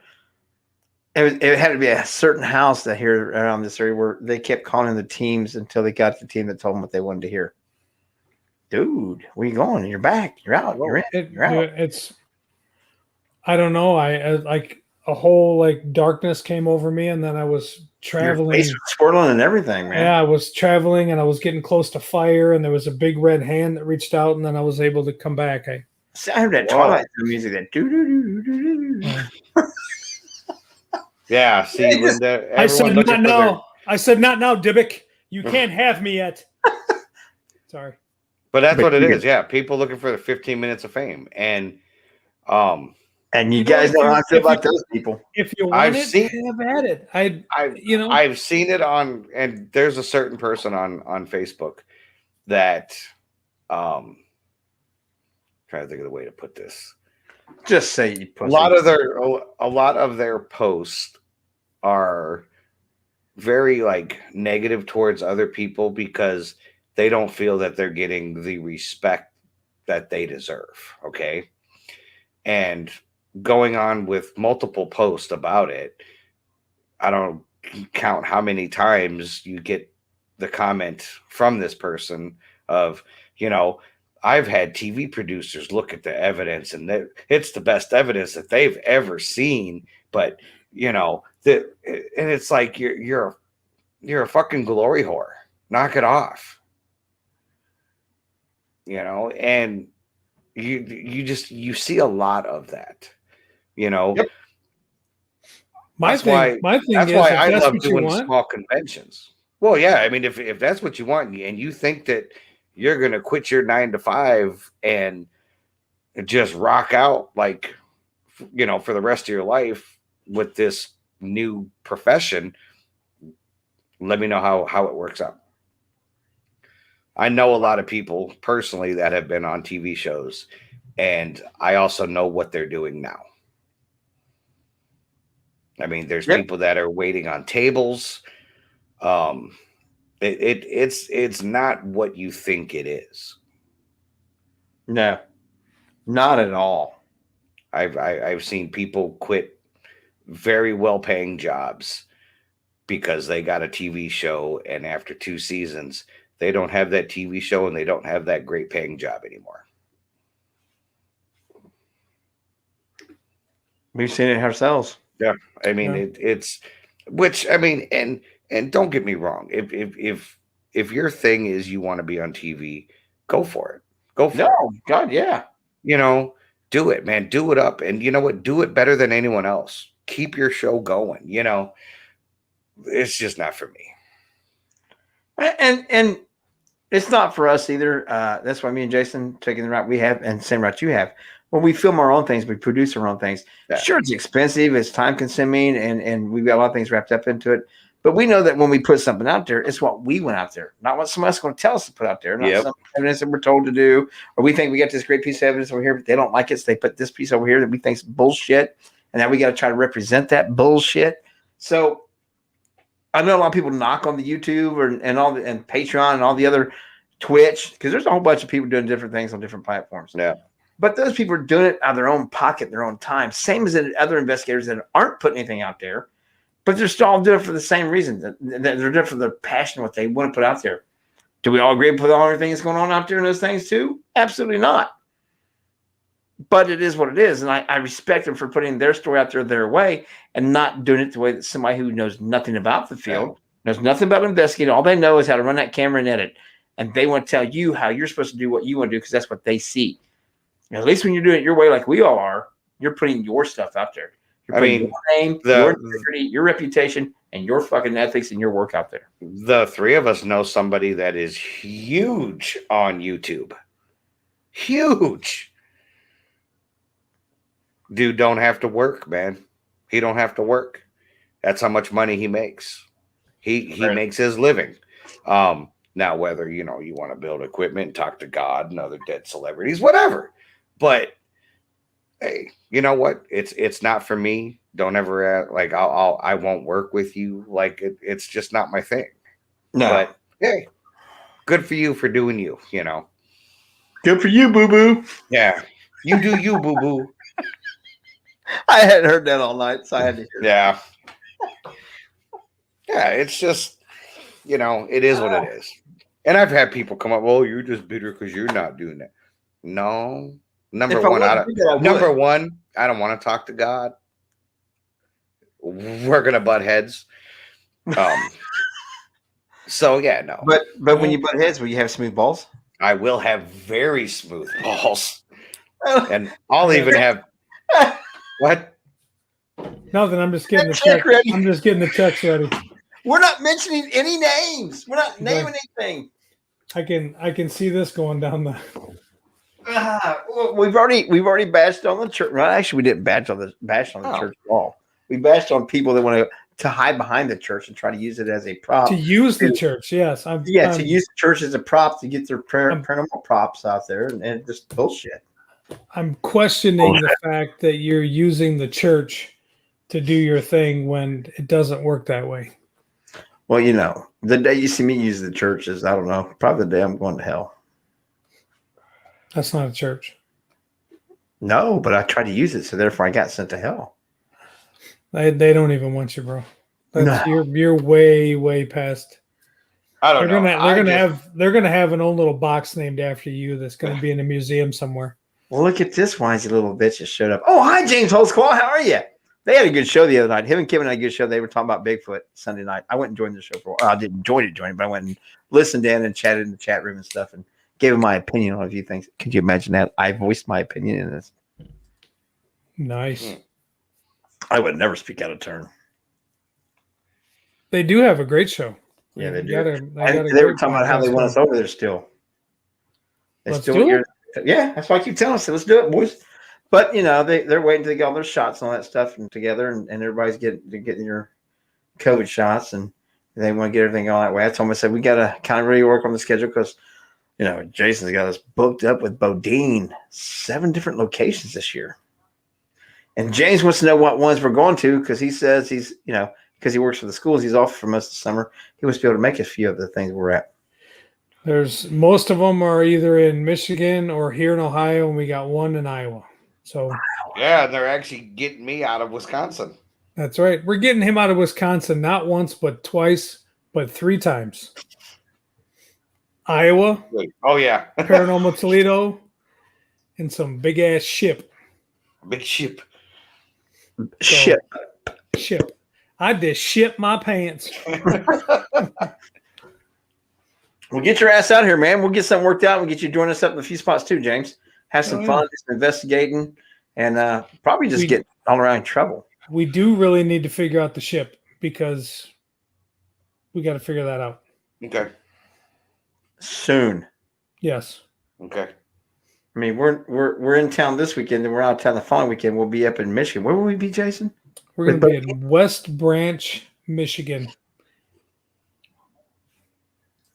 it had to be a certain house that here around this area where they kept calling the teams until they got the team that told them what they wanted to hear. Dude, where you going? You're back. You're out. You're in. You're out. It's, I don't know. I like a whole like darkness came over me, and then I was traveling. Your face was swirling and everything, man. Yeah, I was traveling, and I was getting close to fire, and there was a big red hand that reached out, and then I was able to come back. I heard that Twilight Zone music. That do do do do do. Yeah, see, Linda. I said not now. I said not now, Dybbuk. You can't have me yet. Sorry. But that's what it is. Yeah, people looking for the 15 minutes of fame, and you guys know how I feel about those people. If you want have at it. I've seen it on, and there's a certain person on Facebook that trying to think of the way to put this. Just say you a lot of their posts are very like negative towards other people because they don't feel that they're getting the respect that they deserve. Okay. And going on with multiple posts about it, I don't count how many times you get the comment from this person of, I've had TV producers look at the evidence and it's the best evidence that they've ever seen. But, and it's like, you're a fucking glory whore. Knock it off. And you see a lot of that, Yep. That's why I love doing small conventions. Well, yeah. I mean, if that's what you want and you think that you're going to quit your 9 to 5 and just rock out like, for the rest of your life with this new profession, let me know how it works out. I know a lot of people personally that have been on TV shows, and I also know what they're doing now. I mean, there's people that are waiting on tables. It's not what you think it is. No, not at all. I've seen people quit very well-paying jobs because they got a TV show, and after 2 seasons, they don't have that TV show and they don't have that great paying job anymore. We've seen it ourselves. Yeah, I mean it's which I mean, and don't get me wrong. If your thing is you want to be on TV, go for it. Go for it. No, God, yeah. Do it, man. Do it up, and you know what? Do it better than anyone else. Keep your show going. It's just not for me. And it's not for us either. That's why me and Jason taking the route we have and same route you have. When we film our own things, we produce our own things. Yeah. Sure, it's expensive, it's time consuming, and we've got a lot of things wrapped up into it. But we know that when we put something out there, it's what we went out there, not what someone else is going to tell us to put out there. Not some evidence that we're told to do, or we think we got this great piece of evidence over here, but they don't like it, so they put this piece over here that we think is bullshit, and now we got to try to represent that bullshit. So I know a lot of people knock on the YouTube and Patreon and all the other Twitch, because there's a whole bunch of people doing different things on different platforms. Yeah. But those people are doing it out of their own pocket, their own time. Same as the other investigators that aren't putting anything out there, but they're still all doing it for the same reason. They're doing it for their passion, what they want to put out there. Do we all agree with all everything that's going on out there in those things too? Absolutely not. But it is what it is. And I respect them for putting their story out there their way and not doing it the way that somebody who knows nothing about the field, knows nothing about investigating. All they know is how to run that camera and edit. And they want to tell you how you're supposed to do what you want to do because that's what they see. And at least when you're doing it your way like we all are, you're putting your stuff out there. You're putting your name, your integrity, your reputation, and your fucking ethics and your work out there. The 3 of us know somebody that is huge on YouTube. Huge. Dude don't have to work, man. He don't have to work. That's how much money he makes. He makes his living. Now, whether, you want to build equipment and talk to God and other dead celebrities, whatever. But, hey, you know what? It's not for me. Don't ever, I won't work with you. Like, it's just not my thing. No. But, hey, good for you for doing you, Good for you, boo-boo. Yeah. You do you, boo-boo. I hadn't heard that all night, so I had to hear Yeah. Yeah, it's just, it is what it is. And I've had people come up, well, you're just bitter because you're not doing that. No. Number If I one, wanted to do that, I would. I don't want to talk to God. We're gonna butt heads. So yeah, no. But when you butt heads, will you have smooth balls? I will have very smooth balls. And I'll even have what? Nothing. I'm just getting the Check check. ready. I'm just getting the checks ready. We're not mentioning any names. We're not naming anything. I can see this going down the. Well, we've already bashed on the church. Well, actually, we didn't bash on the church at all. We bashed on people that want to hide behind the church and try to use it as a prop. To use the church, yes. To use the church as a prop to get their paranormal props out there, and just bullshit. I'm questioning the fact that you're using the church to do your thing when it doesn't work that way. Well, the day you see me use the church is, I don't know, probably the day I'm going to hell. That's not a church. No, but I tried to use it, so therefore I got sent to hell. They don't even want you, bro. No. You're way past. I don't know. They're gonna have an own little box named after you that's gonna be in a museum somewhere. Well, look at this wisey little bitch that showed up. Oh, hi, James Holtzclaw. How are you? They had a good show the other night. Him and Kevin had a good show. They were talking about Bigfoot Sunday night. I went and joined the show for a while. I didn't join it, but I went and listened in and chatted in the chat room and stuff and gave him my opinion on a few things. Could you imagine that? I voiced my opinion in this. Nice. I would never speak out of turn. They do have a great show. Yeah, they do. They were talking about how they want us over there still. Let's do it. Yeah, that's why I keep telling us. Let's do it, boys. But they're waiting to get all their shots and all that stuff and together, and everybody's getting your COVID shots, and they want to get everything all that way. I told them, I said, we got to kind of really work on the schedule because Jason's got us booked up with Bodine, 7 different locations this year. And James wants to know what ones we're going to because he says he's, because he works for the schools, he's off for most of the summer. He wants to be able to make a few of the things we're at. Most of them are either in Michigan or here in Ohio, and we got one in Iowa. So yeah, they're actually getting me out of Wisconsin. That's right. We're getting him out of Wisconsin not once, but twice, but 3 times. Iowa. Oh yeah. Paranormal Toledo, and some big ass ship. Big ship. Ship. I just shit my pants. Well, get your ass out here, man. We'll get something worked out. We'll get you join us up in a few spots too, James. Have some fun, do some investigating, and probably just get all around trouble. We do really need to figure out the ship because we got to figure that out. Okay. Soon. Yes. Okay. I mean, we're in town this weekend, and we're out of town the following weekend. We'll be up in Michigan. Where will we be, Jason? We're going to be in West Branch, Michigan.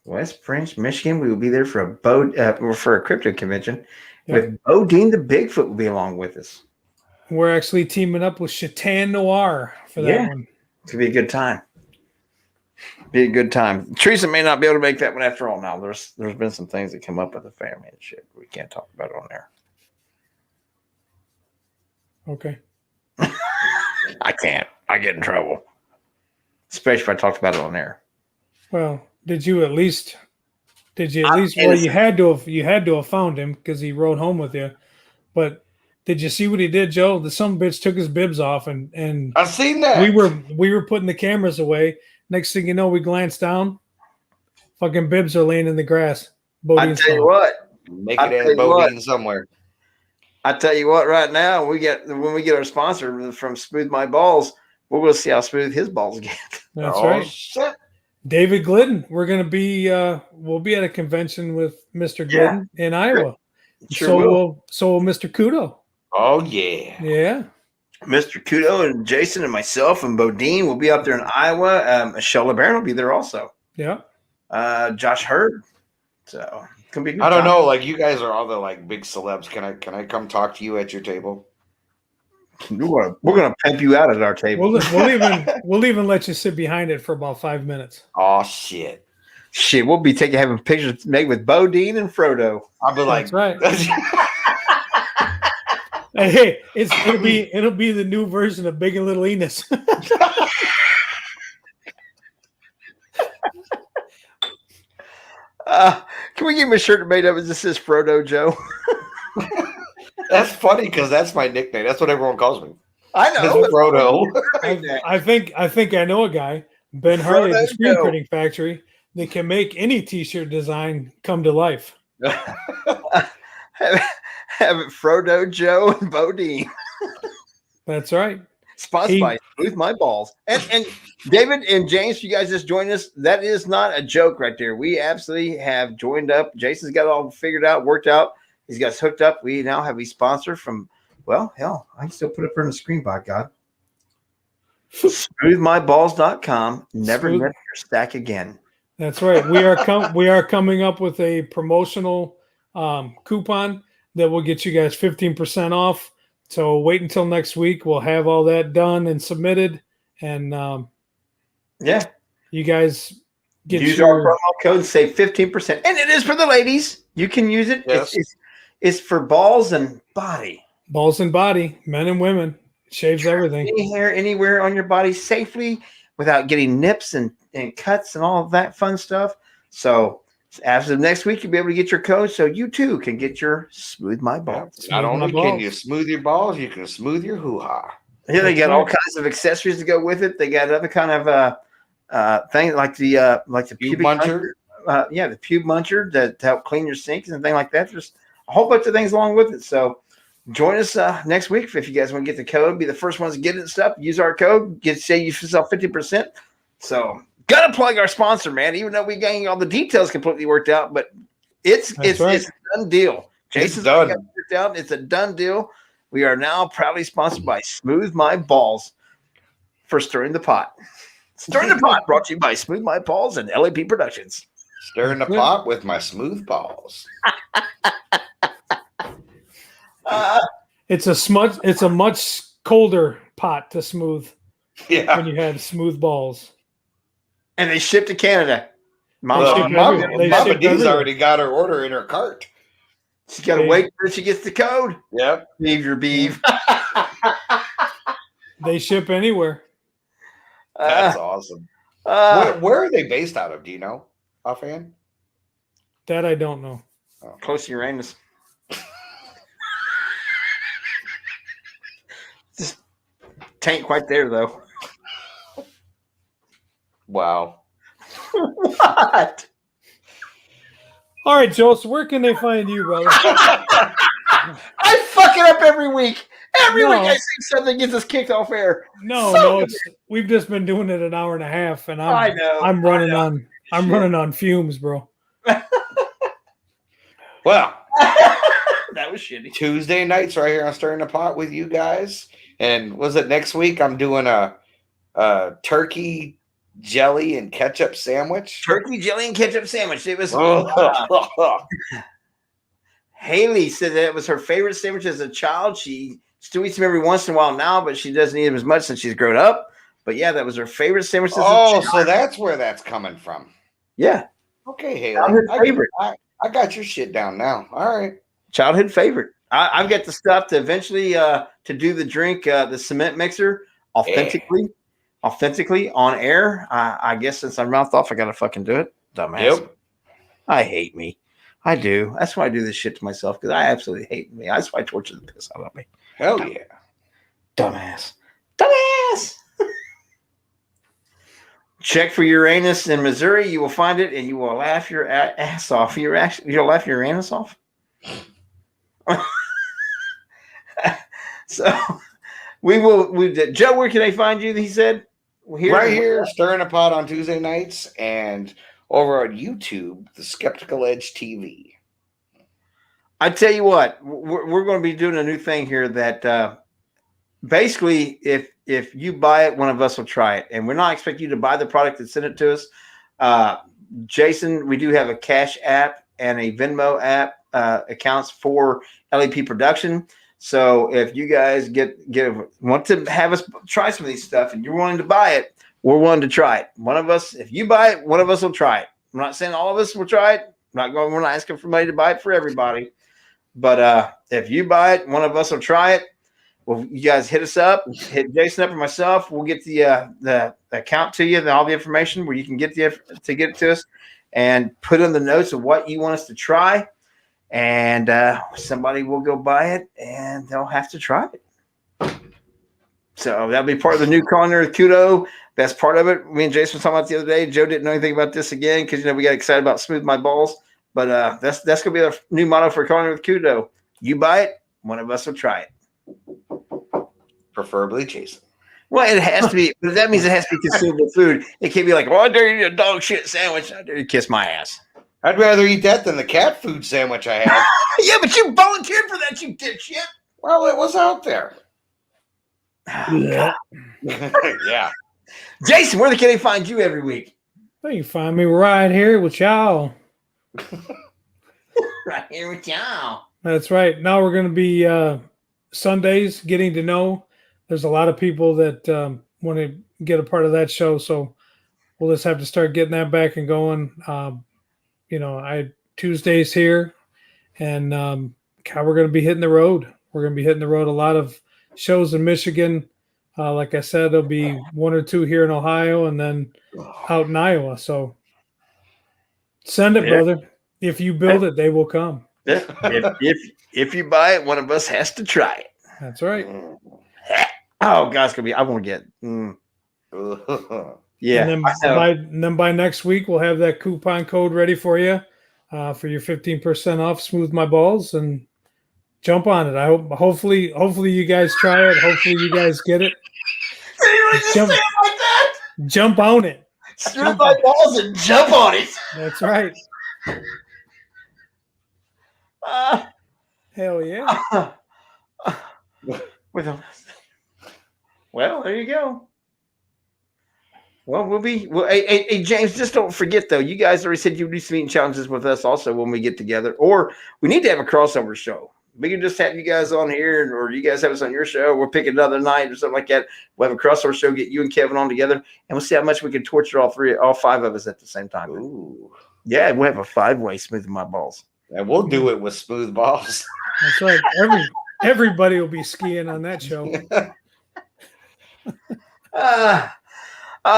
West Branch, Michigan. We will be there for a crypto convention. Yeah. With Bodine the Bigfoot will be along with us. We're actually teaming up with Chatan Noir for that one. It's gonna be a good time. Be a good time. Teresa may not be able to make that one after all. Now there's been some things that come up with the family and shit. We can't talk about it on there. Okay. I can't. I get in trouble, especially if I talked about it on there. Well, did you at least? Well, you had to have found him because he rode home with you. But did you see what he did, Joe? The some bitch took his bibs off, and I've seen that. We were putting the cameras away. Next thing you know, we glanced down. Fucking bibs are laying in the grass. I tell you what, make it at Bodine somewhere. I tell you what, right now when we get our sponsor from Smooth My Balls, we're going to see how smooth his balls get. That's right. Shit. David Glidden. We're going to be we'll be at a convention with Mr. Glidden in Iowa. Sure so will Mr. Kudo. Oh yeah. Yeah. Mr. Kudo and Jason and myself and Bodine will be up there in Iowa. Michelle LeBaron will be there also. Yeah. Josh Hurd. So it's gonna be a good I don't time. know. Like you guys are all the like big celebs. Can I come talk to you at your table? We're gonna pimp you out at our table. We'll even let you sit behind it for about 5 minutes. Oh shit! We'll be having pictures made with Bodine and Frodo. I'll be like, that's right. Hey, it'll be the new version of Big and Little Enos. Can we give him a shirt made up? This is Frodo Joe. That's funny because that's my nickname. That's what everyone calls me. I know. Frodo. I think I know a guy, Ben Harley at the Screen Printing Factory, that can make any T-shirt design come to life. Have it Frodo Joe and Bodine. That's right. Sponsored by Smooth My Balls. And David and James, you guys just joined us. That is not a joke right there. We absolutely have joined up. Jason's got it all figured out, worked out. He's got us hooked up. We now have a sponsor from, well, hell, I can still put it up on the screen, by God. SmoothMyBalls.com. Never net your stack again. That's right. We are coming up with a promotional coupon that will get you guys 15% off. So wait until next week. We'll have all that done and submitted. And yeah, you guys use our promo code and save 15%. And it is for the ladies. You can use it. Yes. It's for balls and body. Balls and body, men and women. It shaves everything. Any hair anywhere on your body safely without getting nips and cuts and all of that fun stuff. So as of next week, you'll be able to get your code so you too can get your Smooth My Balls. Not only can you smooth your balls, you can smooth your hoo-ha. Yeah, they got all kinds of accessories to go with it. They got other kind of things like the Pube muncher. The pube muncher to help clean your sinks and things like that. There's a whole bunch of things along with it. So join us next week if you guys want to get the code. Be the first ones to get it and stuff. Use our code. Save yourself 50%. So gotta plug our sponsor, man. Even though we getting all the details completely worked out, but it's a done deal. Jason's got it worked out. It's a done deal. We are now proudly sponsored by Smooth My Balls for Stirring the Pot. Stirring the Pot brought to you by Smooth My Balls and LAP Productions. Stirring the pot with my smooth balls. It's a much colder pot to smooth. Yeah. When you have smooth balls. And they ship to Canada. Mama D's already got her order in her cart. She's got to wait until she gets the code. Yep. Leave your beef. They ship anywhere. That's awesome. Where are they based out of? Do you know offhand? That I don't know. Oh. Close to Uranus. Just tain't quite there, though. Wow. What? All right, Joe. So where can they find you, brother? I fuck it up every week. Every week I say something gets us kicked off air. No. We've just been doing it an hour and a half, and I'm running on fumes, bro. Well, that was shitty. Tuesday nights right here on Stirring the Pot with you guys, and was it next week? I'm doing a turkey jelly and ketchup sandwich. Turkey jelly and ketchup sandwich. It was. Haley said that it was her favorite sandwich as a child. She still eats them every once in a while now, but she doesn't eat them as much since she's grown up. But yeah, that was her favorite sandwich as a child. So that's where that's coming from. Yeah. Okay, Haley. Favorite. I got your shit down now. All right. Childhood favorite. I've got the stuff to eventually to do the drink, the cement mixer authentically on air. I guess since I'm mouthed off, I got to fucking do it. Dumbass. Yep. I hate me. I do. That's why I do this shit to myself because I absolutely hate me. That's why I torture the piss out of me. Hell yeah. Dumbass. Check for Uranus in Missouri. You will find it, and you will laugh your ass off. You'll laugh your Uranus off. So we will. Joe, where can they find you? He said right here, Stirring a Pot on Tuesday nights, and over on YouTube, the Skeptical Edge TV. I tell you what, we're going to be doing a new thing here that basically, if you buy it, one of us will try it. And we're not expecting you to buy the product and send it to us. Jason, we do have a Cash app and a Venmo app accounts for LAP Production. So if you guys want to have us try some of these stuff and you're willing to buy it, we're willing to try it. One of us, if you buy it, one of us will try it. I'm not saying all of us will try it. We're not asking for money to buy it for everybody. But if you buy it, one of us will try it. Well, you guys hit us up, hit Jason up or myself. We'll get the account to you and all the information where you can get to get it to us. and put in the notes of what you want us to try. And somebody will go buy it and they'll have to try it. So that'll be part of the new culinary kudo. That's part of it. Me and Jason were talking about the other day. Joe didn't know anything about this again because we got excited about Smooth My Balls. But that's gonna be the new motto for culinary kudo. You buy it, one of us will try it. Preferably Jason. Well, it has to be, but that means it has to be consumable food. It can't be like, I dare you eat a dog shit sandwich. I dare you kiss my ass. I'd rather eat that than the cat food sandwich I had. Yeah, but you volunteered for that, you dipshit. Well, it was out there. Yeah. Yeah. Jason, where can they find you every week? Well, you find me right here with y'all. Right here with y'all. That's right. Now we're going to be Sundays getting to know. There's a lot of people that want to get a part of that show, so we'll just have to start getting that back and going. Tuesdays here, and we're going to be hitting the road. We're going to be hitting the road. A lot of shows in Michigan. Like I said, there'll be 1 or 2 here in Ohio, and then out in Iowa. So send it, brother. If you build it, they will come. If you buy it, one of us has to try it. That's right. Oh, God, it's gonna be. I want to get. Yeah. And then by next week, we'll have that coupon code ready for you for your 15% off Smooth My Balls, and jump on it. I hope, hopefully you guys try it. Hopefully you guys get it. Jump on it. Smooth My balls and jump on it. That's right. Hell yeah. Well, there you go. Well, hey, James, just don't forget, though. You guys already said you do some eating challenges with us also when we get together. Or we need to have a crossover show. We can just have you guys on here, or you guys have us on your show. We'll pick another night or something like that. We'll have a crossover show, get you and Kevin on together, and we'll see how much we can torture all 5 of us at the same time. Ooh. Yeah, we'll have a 5-way Smooth My Balls. And we'll do it with smooth balls. That's right. Everybody will be skiing on that show.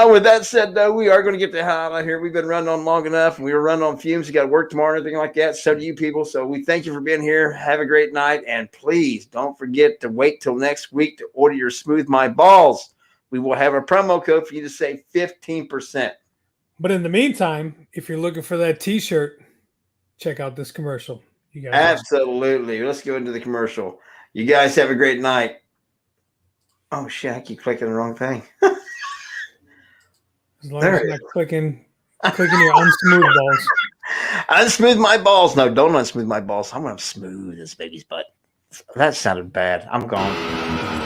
With that said, though, we are going to get the hell out of here. We've been running on long enough, and we were running on fumes. You got to work tomorrow and everything like that. So do you people. So we thank you for being here. Have a great night. And please don't forget to wait till next week to order your Smooth My Balls. We will have a promo code for you to save 15%. But in the meantime, if you're looking for that T-shirt, check out this commercial. You guys Absolutely. Let's go into the commercial. You guys have a great night. Oh, shit. I keep clicking the wrong thing. As long as you're not clicking your unsmooth balls. Unsmooth my balls. No, don't unsmooth my balls. I'm going to smooth this baby's butt. That sounded bad. I'm gone.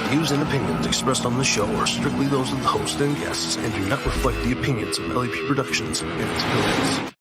Views and opinions expressed on the show are strictly those of the host and guests and do not reflect the opinions of LAP Productions and its affiliates.